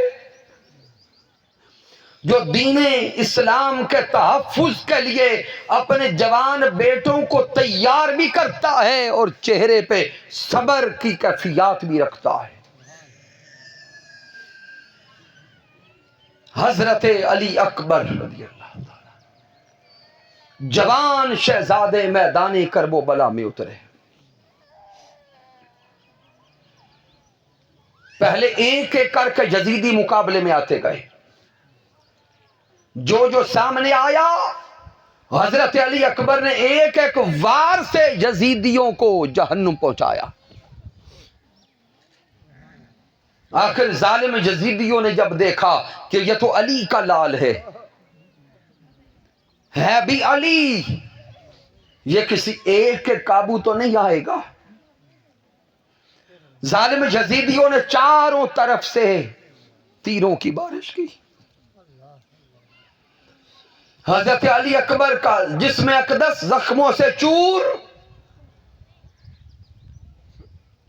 جو دین اسلام کے تحفظ کے لیے اپنے جوان بیٹوں کو تیار بھی کرتا ہے اور چہرے پہ صبر کی کیفیات بھی رکھتا ہے۔ حضرت علی اکبر رضی اللہ تعالی جوان شہزادے میدان کرب و بلا میں اترے، پہلے ایک ایک کر کے یزیدی مقابلے میں آتے گئے، جو سامنے آیا حضرت علی اکبر نے ایک ایک وار سے یزیدیوں کو جہنم پہنچایا۔ آخر ظالم یزیدیوں نے جب دیکھا کہ یہ تو علی کا لال ہے بھی علی، یہ کسی ایک کے قابو تو نہیں آئے گا، ظالم یزیدیوں نے چاروں طرف سے تیروں کی بارش کی۔ حضرت علی اکبر کا جسم اقدس زخموں سے چور،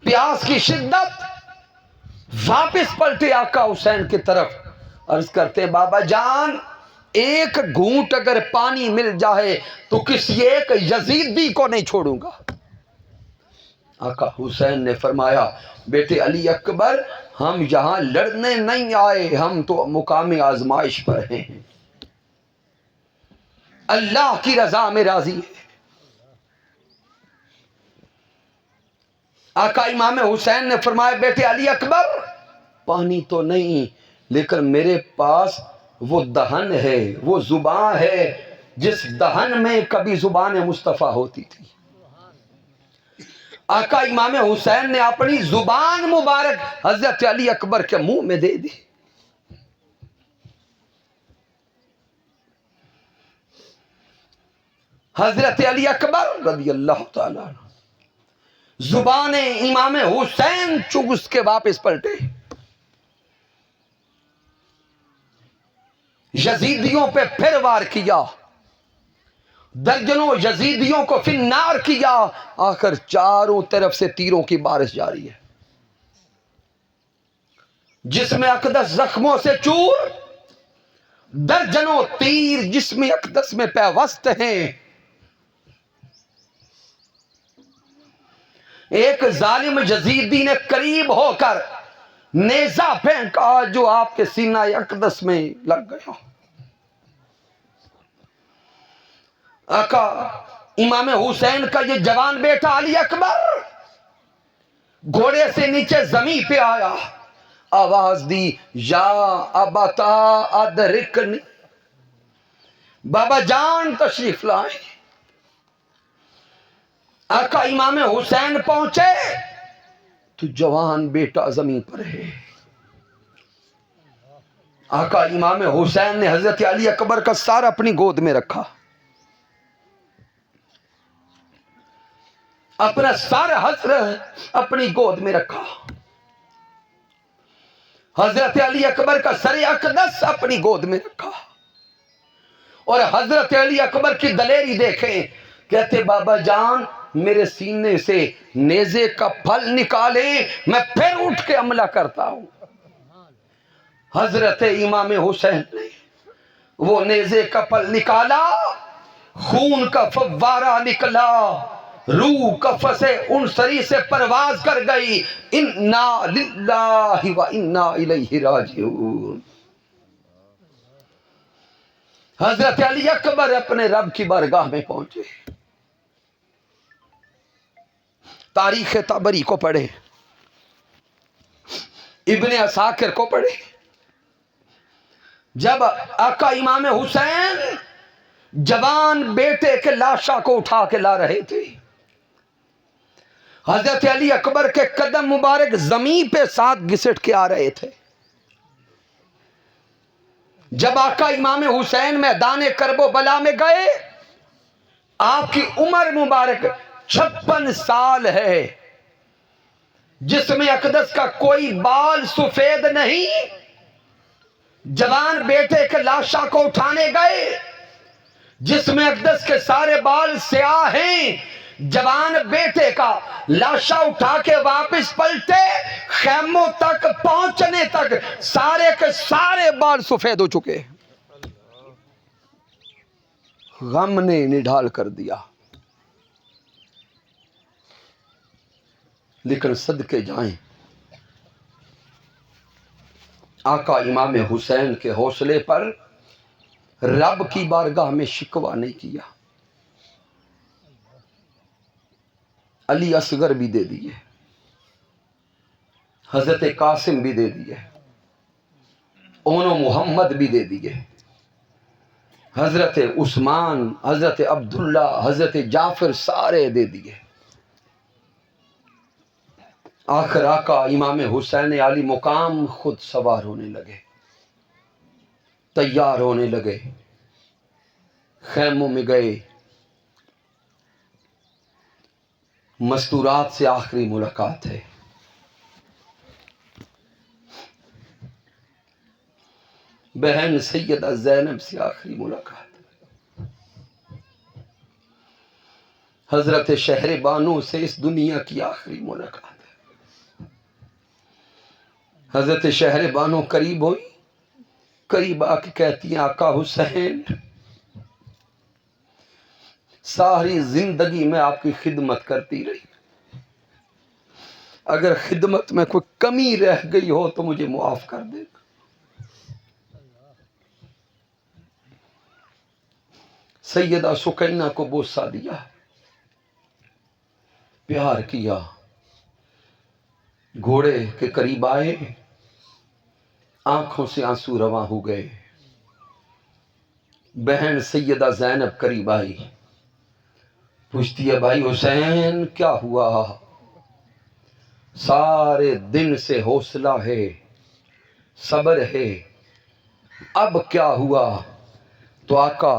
پیاس کی شدت، واپس پلٹے آقا حسین کی طرف، عرض کرتے بابا جان ایک گھونٹ اگر پانی مل جائے تو کسی ایک یزیدی کو نہیں چھوڑوں گا۔ آقا حسین نے فرمایا بیٹے علی اکبر ہم یہاں لڑنے نہیں آئے، ہم تو مقام آزمائش پر ہیں، اللہ کی رضا میں راضی ہے۔ آقا امام حسین نے فرمایا بیٹے علی اکبر پانی تو نہیں، لیکن میرے پاس وہ دہن ہے، وہ زبان ہے جس دہن میں کبھی زبان مصطفیٰ ہوتی تھی۔ آقا امام حسین نے اپنی زبان مبارک حضرت علی اکبر کے منہ میں دے دی۔ حضرت علی اکبر رضی اللہ تعالیٰ عنہ زبان امام حسین چگس کے واپس پلٹے، یزیدیوں پہ پھر وار کیا، درجنوں یزیدیوں کو فی النار کیا، آخر چاروں طرف سے تیروں کی بارش جاری ہے، جسم اقدس زخموں سے چور، درجنوں تیر جسم اقدس میں پیوست ہیں۔ ایک ظالم یزیدی نے قریب ہو کر نیزہ پھینکا جو آپ کے سینہ اقدس میں لگ گیا۔ آقا امام حسین کا یہ جوان بیٹا علی اکبر گھوڑے سے نیچے زمین پہ آیا، آواز دی یا ابتا ادرکنی، بابا جان تشریف لائیں۔ آقا امام حسین پہنچے تو جوان بیٹا زمین پر ہے۔ آقا امام حسین نے حضرت علی اکبر کا سر اپنی گود میں رکھا، اپنا سر حضرت اپنی گود میں رکھا، حضرت علی اکبر کا سر اقدس اپنی گود میں رکھا، اور حضرت علی اکبر کی دلیری دیکھیں، کہتے بابا جان میرے سینے سے نیزے کا پھل نکالیں، میں پھر اٹھ کے حملہ کرتا ہوں۔ حضرت امام حسین نے وہ نیزے کا پھل نکالا، خون کا فوارہ نکلا، روح کف سے انصری سے پرواز کر گئی، انا للہ و انا الیہ راجعون۔ حضرت علی اکبر اپنے رب کی بارگاہ میں پہنچے۔ تاریخ طبری کو پڑھے، ابن عساکر کو پڑھے، جب آقا امام حسین جوان بیٹے کے لاشا کو اٹھا کے لا رہے تھے، حضرت علی اکبر کے قدم مبارک زمین پہ ساتھ گھسٹ کے آ رہے تھے۔ جب آقا امام حسین میدان کرب و بلا میں گئے، آپ کی عمر مبارک 56 سال ہے، جسم اقدس کا کوئی بال سفید نہیں، جوان بیٹے کے لاشا کو اٹھانے گئے، جسم اقدس کے سارے بال سیاہ ہیں، جوان بیٹے کا لاشا اٹھا کے واپس پلٹے، خیموں تک پہنچنے تک سارے کے سارے بال سفید ہو چکے، غم نے نڈھال کر دیا۔ لیکن صدقے جائیں آقا امام حسین کے حوصلے پر رب کی بارگاہ میں شکوہ نہیں کیا۔ علی اصغر بھی دے دیے، حضرت قاسم بھی دے دیے، اونو محمد بھی دے دیے، حضرت عثمان، حضرت عبداللہ، حضرت جعفر سارے دے دیے۔ آخر آقا امام حسین علی مقام خود سوار ہونے لگے، تیار ہونے لگے، خیموں میں گئے، مستورات سے آخری ملاقات ہے۔ بہن سیدہ زینب سے آخری ملاقات، حضرت شہر بانو سے اس دنیا کی آخری ملاقات۔ حضرت شہر بانو قریب ہوئی، قریب آ کے کہتی ہیں آقا حسین ساری زندگی میں آپ کی خدمت کرتی رہی، اگر خدمت میں کوئی کمی رہ گئی ہو تو مجھے معاف کر دے۔ سیدہ سکینہ کو بوسہ دیا، پیار کیا، گھوڑے کے قریب آئے، آنکھوں سے آنسو رواں ہو گئے. بہن سیدہ زینب قریب آئی, پوچھتی ہے بھائی حسین کیا ہوا؟ سارے دن سے حوصلہ ہے, صبر ہے, اب کیا ہوا؟ تو آقا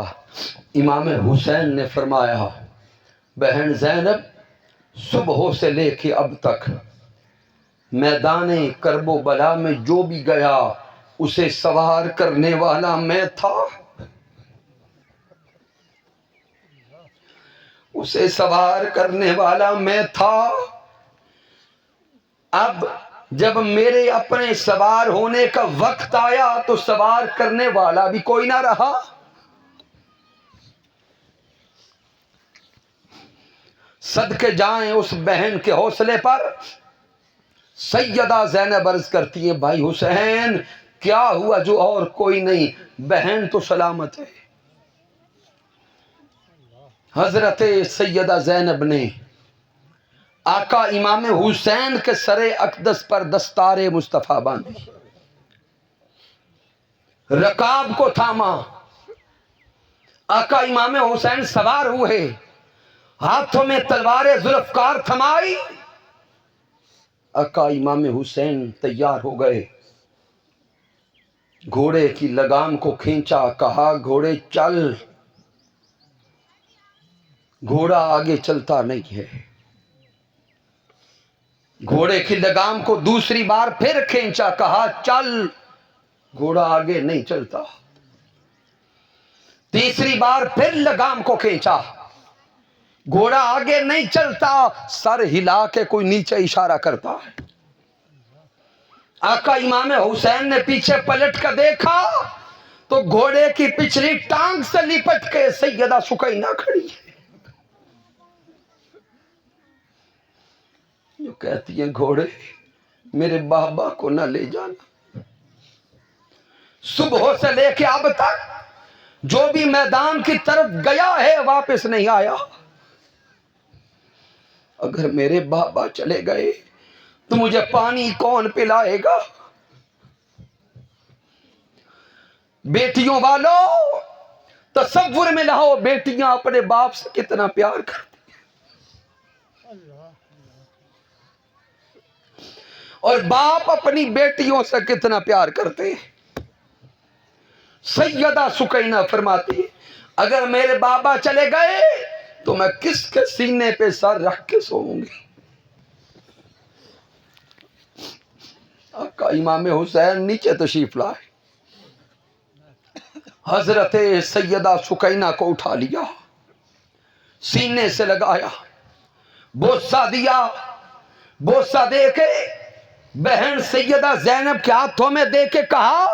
امام حسین نے فرمایا بہن زینب صبح سے لے کے اب تک میدان کرب و بلا میں جو بھی گیا اسے سوار کرنے والا میں تھا, اسے سوار کرنے والا میں تھا. اب جب میرے اپنے سوار ہونے کا وقت آیا تو سوار کرنے والا بھی کوئی نہ رہا. صدقے جائیں اس بہن کے حوصلے پر. سیدہ زینب عرض کرتی ہے بھائی حسین کیا ہوا جو اور کوئی نہیں؟ بہن تو سلامت ہے. حضرت سیدہ زینب نے آقا امام حسین کے سر اقدس پر دستار مصطفیٰ باندھی, رکاب کو تھاما, آقا امام حسین سوار ہوئے, ہاتھوں میں تلوار ذوالفقار تھمائی. آقا امام حسین تیار ہو گئے, گھوڑے کی لگام کو کھینچا, کہا گھوڑے چل. گھوڑا آگے چلتا نہیں ہے. گھوڑے کی لگام کو دوسری بار پھر کھینچا, کہا چل. گھوڑا آگے نہیں چلتا. تیسری بار پھر لگام کو کھینچا, گھوڑا آگے نہیں چلتا. سر ہلا کے کوئی نیچے اشارہ کرتا ہے. آقا امام حسین نے پیچھے پلٹ کر دیکھا تو گھوڑے کی پچھلی ٹانگ سے لپٹ کے سیدہ سکینہ کھڑی ہے. جو کہتی ہیں گھوڑے میرے بابا کو نہ لے جانا. صبح سے لے کے اب تک جو بھی میدان کی طرف گیا ہے واپس نہیں آیا. اگر میرے بابا چلے گئے تو مجھے پانی کون پلائے گا؟ بیٹیوں والو تصور میں لاؤ بیٹیاں اپنے باپ سے کتنا پیار کرتی اور باپ اپنی بیٹیوں سے کتنا پیار کرتے ہیں. سیدہ سکینہ فرماتی ہے اگر میرے بابا چلے گئے تو میں کس کے سینے پہ سر رکھ کے سوؤں گی؟ آقا امام حسین نیچے تشریف لائے, حضرت سیدہ سکینہ کو اٹھا لیا, سینے سے لگایا, بوسہ دیا. بوسہ دے کے بہن سیدہ زینب کے ہاتھوں میں دے کے کہا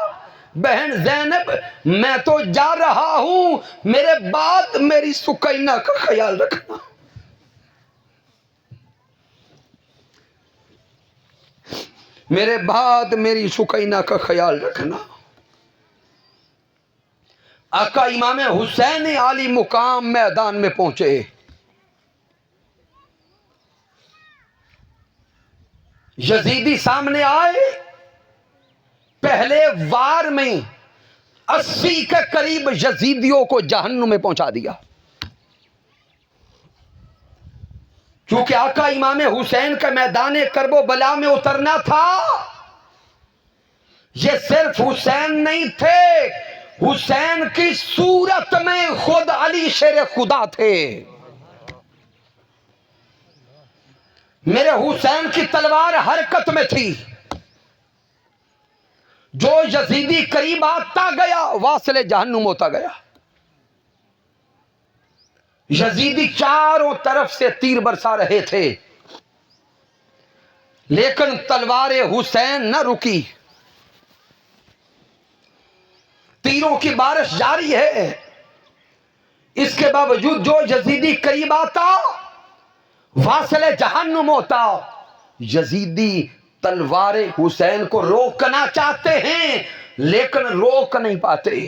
بہن زینب میں تو جا رہا ہوں, میرے بعد میری سکینہ کا خیال رکھنا. میرے بعد میری سکینہ کا خیال رکھنا. آقا امام حسین عالی مقام میدان میں پہنچے. یزیدی سامنے آئے. پہلے وار میں 80 کے قریب یزیدیوں کو جہنم میں پہنچا دیا. چونکہ آقا امام حسین کا میدان کرب و بلا میں اترنا تھا. یہ صرف حسین نہیں تھے, حسین کی صورت میں خود علی شیر خدا تھے. میرے حسین کی تلوار حرکت میں تھی. جو یزیدی قریب آتا گیا واصل جہنم ہوتا گیا. یزیدی چاروں طرف سے تیر برسا رہے تھے لیکن تلوار حسین نہ رکی. تیروں کی بارش جاری ہے. اس کے باوجود جو یزیدی قریب آتا واصل جہنم ہوتا. یزیدی تلوار حسین کو روکنا چاہتے ہیں لیکن روک نہیں پاتے.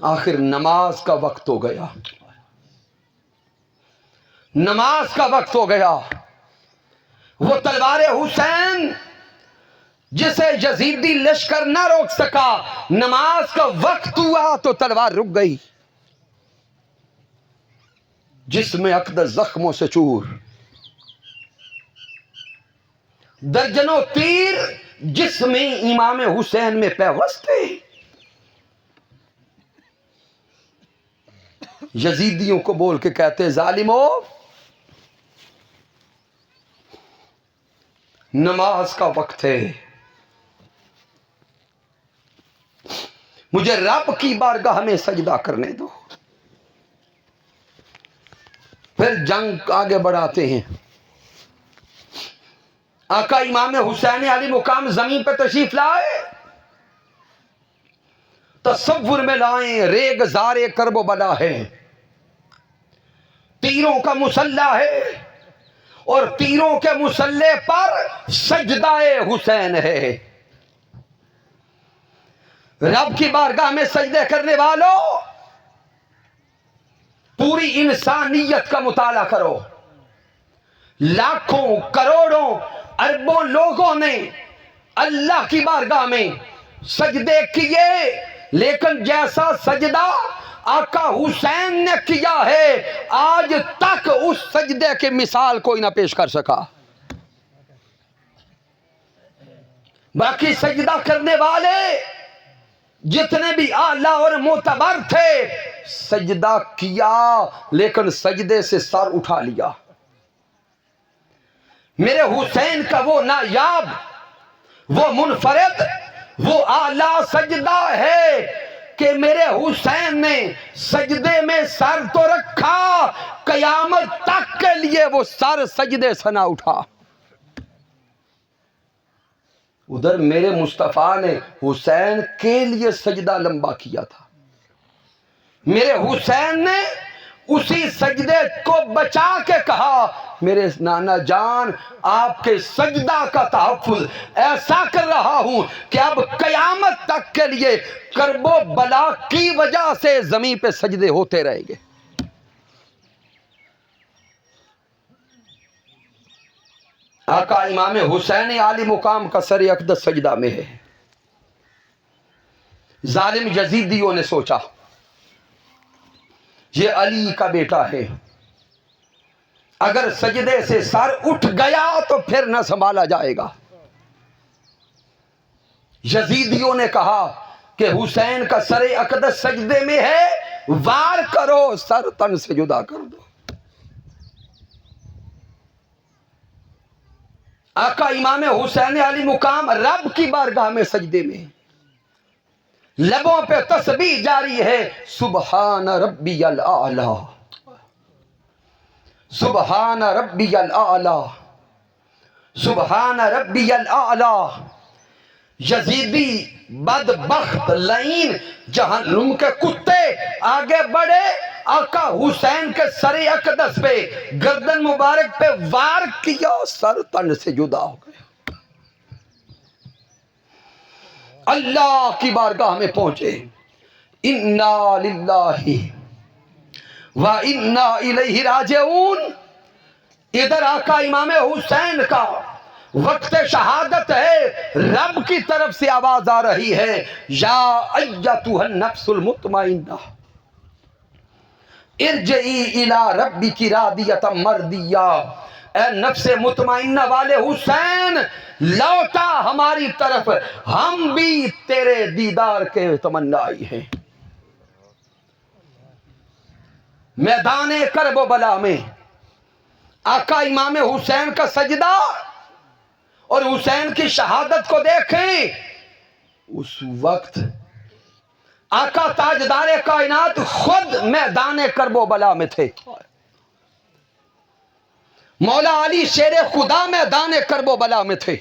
آخر نماز کا وقت ہو گیا. نماز کا وقت ہو گیا. وہ تلوار حسین جسے یزیدی لشکر نہ روک سکا، نماز کا وقت ہوا تو تلوار رک گئی، جسم اقدس زخموں سے چور، درجنوں تیر جسم امام حسین میں پیوست تھے۔ یزیدیوں کو بول کے کہتے ظالمو، نماز کا وقت ہے، مجھے رب کی بارگاہ میں سجدہ کرنے دو۔ پھر جنگ آگے بڑھاتے ہیں۔ آقا امام حسین علی مقام زمین پہ تشریف لائے، تصور میں لائیں ریگ زارے کرب و بلا ہے، تیروں کا مسلح ہے، اور تیروں کے مسلح پر سجدہ حسین ہے۔ رب کی بارگاہ میں سجدے کرنے والوں، پوری انسانیت کا مطالعہ کرو۔ لاکھوں کروڑوں اربوں لوگوں نے اللہ کی بارگاہ میں سجدے کیے، لیکن جیسا سجدہ آقا حسین نے کیا ہے، آج تک اس سجدے کی مثال کوئی نہ پیش کر سکا۔ باقی سجدہ کرنے والے جتنے بھی اعلیٰ اور معتبر تھے، سجدہ کیا لیکن سجدے سے سر اٹھا لیا۔ میرے حسین کا وہ نایاب، وہ منفرد، وہ اعلیٰ سجدہ ہے کہ میرے حسین نے سجدے میں سر تو رکھا، قیامت تک کے لیے وہ سر سجدے سے نہ اٹھا۔ ادھر میرے مصطفیٰ نے حسین کے لیے سجدہ لمبا کیا تھا، میرے حسین نے اسی سجدے کو بچا کے کہا میرے نانا جان آپ کے سجدہ کا تحفظ ایسا کر رہا ہوں کہ اب قیامت تک کے لیے کرب و بلا کی وجہ سے زمین پہ سجدے ہوتے رہیں گے۔ آقا امام حسین علی مقام کا سر اقدس سجدہ میں ہے۔ ظالم یزیدیوں نے سوچا یہ علی کا بیٹا ہے، اگر سجدے سے سر اٹھ گیا تو پھر نہ سنبھالا جائے گا۔ یزیدیوں نے کہا کہ حسین کا سر اقدس سجدے میں ہے، وار کرو سر تن سے جدا کر دو۔ آقا امام حسین علی مقام رب کی بارگاہ میں سجدے میں، لبوں پہ تسبیح جاری ہے، سبحان ربی الاعلی، سبحان ربی الاعلی، سبحان ربی الاعلی۔ یزیدی بدبخت لعین جہنم کے کتے آگے بڑھے، آقا حسین کے سر اقدس پہ گردن مبارک پہ وار کیا، سر تن سے جدا ہو گیا۔ اللہ کی بارگاہ میں پہنچے، انا للہ و انا الیہ راجعون۔ ادھر آقا امام حسین کا وقت شہادت ہے، رب کی طرف سے آواز آ رہی ہے، یا ایتھا النفس المطمئنہ ارجعی الی ربک راضیۃ مرضیہ۔ اے نفس مطمئنہ والے حسین، لوٹا ہماری طرف، ہم بھی تیرے دیدار کے تمنائی ہیں۔ میدان کرب و بلا میں آقا امام حسین کا سجدہ اور حسین کی شہادت کو دیکھیں۔ اس وقت آقا تاجدار کائنات خود میدان کرب و بلا میں تھے، مولا علی شیر خدا میدان کرب و بلا میں تھے،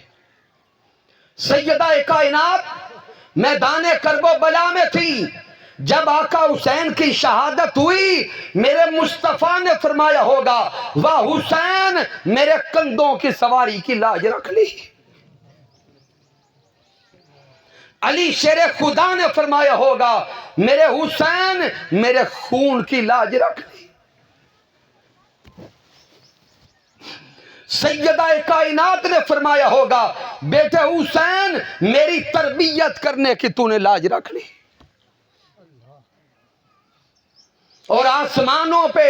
سیدہ کائنات میدان کرب و بلا میں تھی۔ جب آقا حسین کی شہادت ہوئی، میرے مصطفیٰ نے فرمایا ہوگا واہ حسین میرے کندھوں کی سواری کی لاج رکھ لی۔ علی شیر خدا نے فرمایا ہوگا میرے حسین میرے خون کی لاج رکھ لی۔ سیدہ کائنات نے فرمایا ہوگا بیٹے حسین میری تربیت کرنے کی تو نے لاج رکھ لی. اور آسمانوں پہ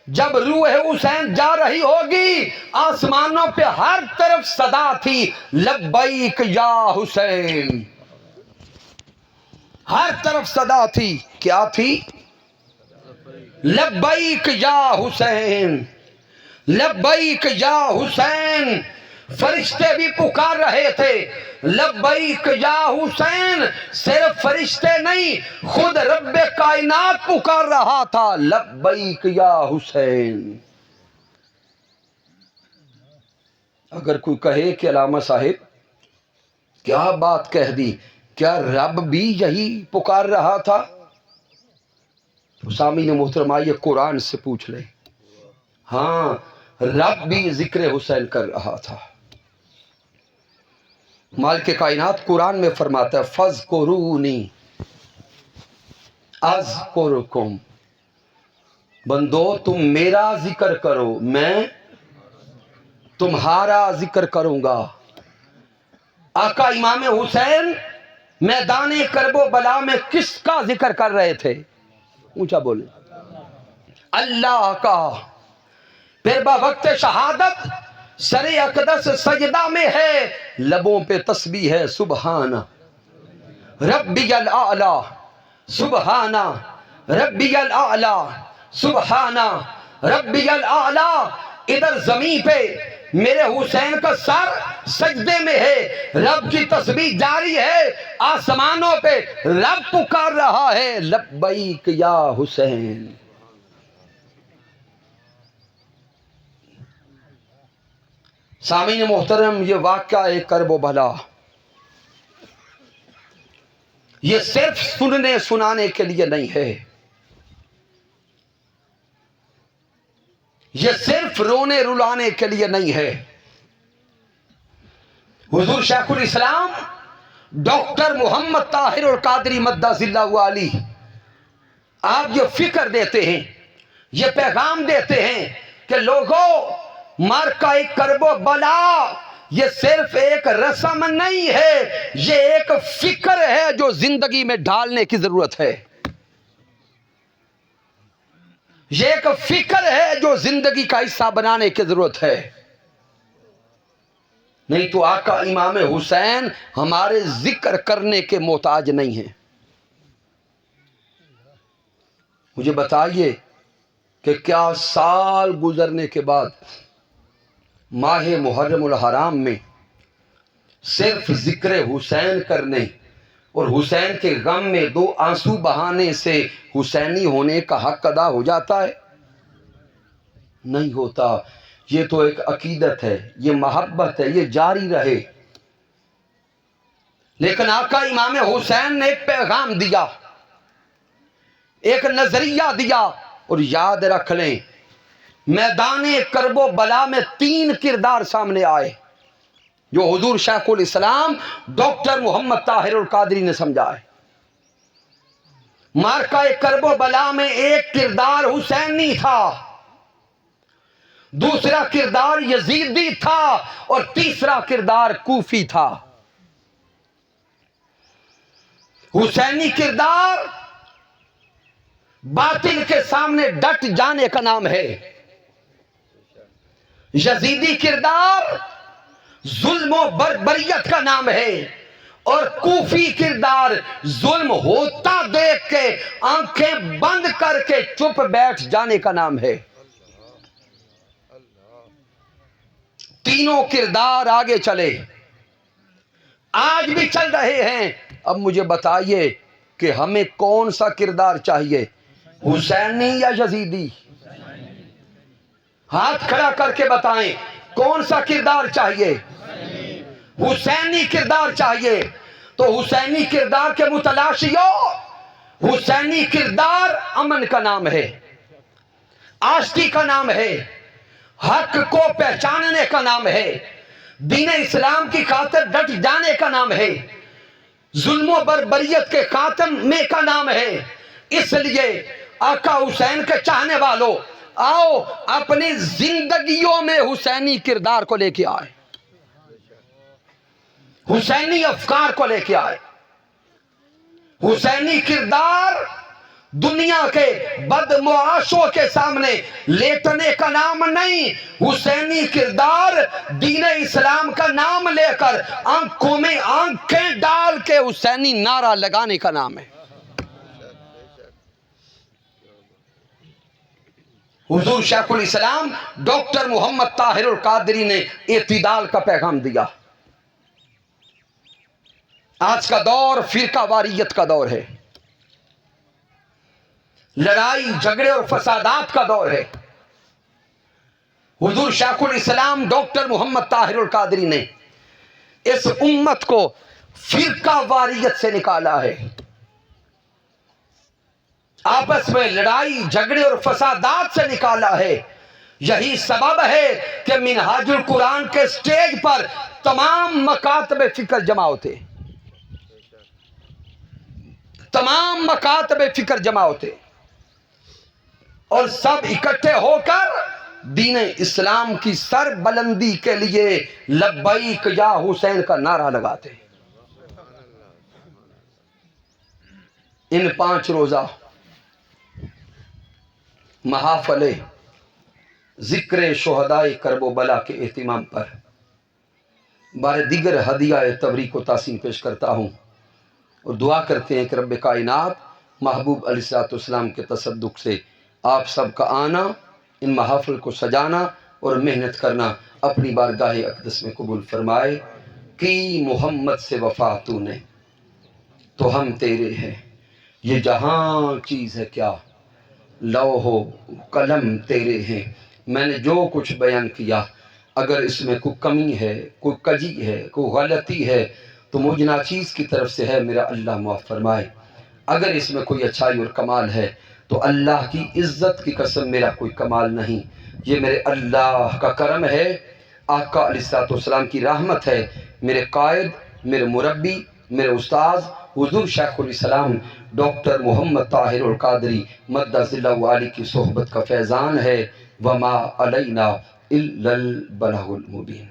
جب روح حسین جا رہی ہوگی آسمانوں پہ ہر طرف صدا تھی لبیک یا حسین. ہر طرف صدا تھی. کیا تھی؟ لبیک یا حسین، لبیک یا حسین. فرشتے بھی پکار رہے تھے لبیک یا حسین. صرف فرشتے نہیں خود رب کائنات پکار رہا تھا لبیک یا حسین. اگر کوئی کہے کہ علامہ صاحب کیا بات کہہ دی، کیا رب بھی یہی پکار رہا تھا؟ سامعین محترم آئیے قرآن سے پوچھ لیں. ہاں رب بھی ذکر حسین کر رہا تھا. مالک کائنات قرآن میں فرماتا ہے فَاذْكُرُونِي اذکرکم. بندو تم میرا ذکر کرو میں تمہارا ذکر کروں گا. آقا امام حسین میدان کرب و بلا میں کس کا ذکر کر رہے تھے؟ اونچا بولیں. اللہ کا. پھر وقت شہادت سر اقدس سجدہ میں ہے، لبوں پہ تسبیح ہے سبحان ربی الاعلی سبحان ربی الاعلی سبحان ربی الاعلی. ادھر زمین پہ میرے حسین کا سر سجدے میں ہے، رب کی تسبیح جاری ہے. آسمانوں پہ رب پکار رہا ہے لبیک یا حسین. سامعین محترم یہ واقعہ کرب و بلا یہ صرف سننے سنانے کے لیے نہیں ہے، یہ صرف رونے رلانے کے لیے نہیں ہے. حضور شیخ الاسلام ڈاکٹر محمد طاہر القادری مدہ اللہ علی آپ یہ فکر دیتے ہیں، یہ پیغام دیتے ہیں کہ لوگوں مارکہ کرب و بلا یہ صرف ایک رسم نہیں ہے، یہ ایک فکر ہے جو زندگی میں ڈالنے کی ضرورت ہے. یہ ایک فکر ہے جو زندگی کا حصہ بنانے کی ضرورت ہے. نہیں تو آقا امام حسین ہمارے ذکر کرنے کے محتاج نہیں ہیں. مجھے بتائیے کہ کیا سال گزرنے کے بعد ماہ محرم الحرام میں صرف ذکر حسین کرنے اور حسین کے غم میں 2 آنسو بہانے سے حسینی ہونے کا حق ادا ہو جاتا ہے؟ نہیں ہوتا. یہ تو ایک عقیدت ہے، یہ محبت ہے، یہ جاری رہے. لیکن آقا امام حسین نے ایک پیغام دیا، ایک نظریہ دیا. اور یاد رکھ لیں میدان کرب و بلا میں 3 کردار سامنے آئے جو حضور شیخ الاسلام ڈاکٹر محمد طاہر القادری نے سمجھائے. مارکہ کرب و بلا میں ایک کردار حسینی تھا، دوسرا کردار یزیدی تھا اور تیسرا کردار کوفی تھا. حسینی کردار باطل کے سامنے ڈٹ جانے کا نام ہے، یزیدی کردار ظلم و بربریت کا نام ہے، اور کوفی کردار ظلم ہوتا دیکھ کے آنکھیں بند کر کے چپ بیٹھ جانے کا نام ہے. تینوں کردار آگے چلے، آج بھی چل رہے ہیں. اب مجھے بتائیے کہ ہمیں کون سا کردار چاہیے، حسینی یا یزیدی؟ ہاتھ کھڑا کر کے بتائیں کون سا کردار چاہیے؟ حسینی کردار چاہیے. تو حسینی کردار کے متلاشیوں، حسینی کردار امن کا نام ہے، آشتی کا نام ہے، حق کو پہچاننے کا نام ہے، دین اسلام کی خاطر ڈٹ جانے کا نام ہے، ظلم و بربریت کے خاتمے کا نام ہے. اس لیے آقا حسین کے چاہنے والوں آؤ اپنی زندگیوں میں حسینی کردار کو لے کے آئے، حسینی افکار کو لے کے آئے۔ حسینی کردار دنیا کے بدمعاشوں کے سامنے لیٹنے کا نام نہیں، حسینی کردار دین اسلام کا نام لے کر آنکھوں میں آنکھیں ڈال کے حسینی نعرہ لگانے کا نام ہے۔ حضور شیخ الاسلام ڈاکٹر محمد طاہر القادری نے اعتدال کا پیغام دیا۔ آج کا دور فرقہ واریت کا دور ہے، لڑائی جھگڑے اور فسادات کا دور ہے۔ حضور شیخ الاسلام ڈاکٹر محمد طاہر القادری نے اس امت کو فرقہ واریت سے نکالا ہے، آپس میں لڑائی جھگڑے اور فسادات سے نکالا ہے۔ یہی سبب ہے کہ منہاج القرآن کے سٹیج پر تمام مکاتب فکر جمع ہوتے، تمام مکاتب فکر جمع ہوتے اور سب اکٹھے ہو کر دین اسلام کی سر بلندی کے لیے لبیک یا حسین کا نعرہ لگاتے۔ ان 5 روزہ محافل ذکر شہدائے کرب و بلا کے اہتمام پر بار دیگر ہدیہ تبریک و تحسین پیش کرتا ہوں اور دعا کرتے ہیں کہ رب کائنات محبوب علیہ السلام کے تصدق سے آپ سب کا آنا، ان محافل کو سجانا اور محنت کرنا اپنی بارگاہ اقدس میں قبول فرمائے۔ کی محمد سے وفا تو نے تو ہم تیرے ہیں، یہ جہاں چیز ہے کیا لوح و قلم تیرے ہیں۔ میں نے جو کچھ بیان کیا اگر اس میں کوئی کمی ہے، کوئی کجی ہے، کوئی غلطی ہے تو مجھ ناچیز کی طرف سے ہے، میرا اللہ معاف فرمائے۔ اگر اس میں کوئی اچھائی اور کمال ہے تو اللہ کی عزت کی قسم میرا کوئی کمال نہیں، یہ میرے اللہ کا کرم ہے، آقا علیہ السلام کی رحمت ہے۔ میرے قائد، میرے مربی، میرے استاذ حضور شیخ الاسلام ڈاکٹر محمد طاہر القادری مدہ ذلہ علی کی صحبت کا فیضان ہے۔ وما علینا الا البلاغ المبین۔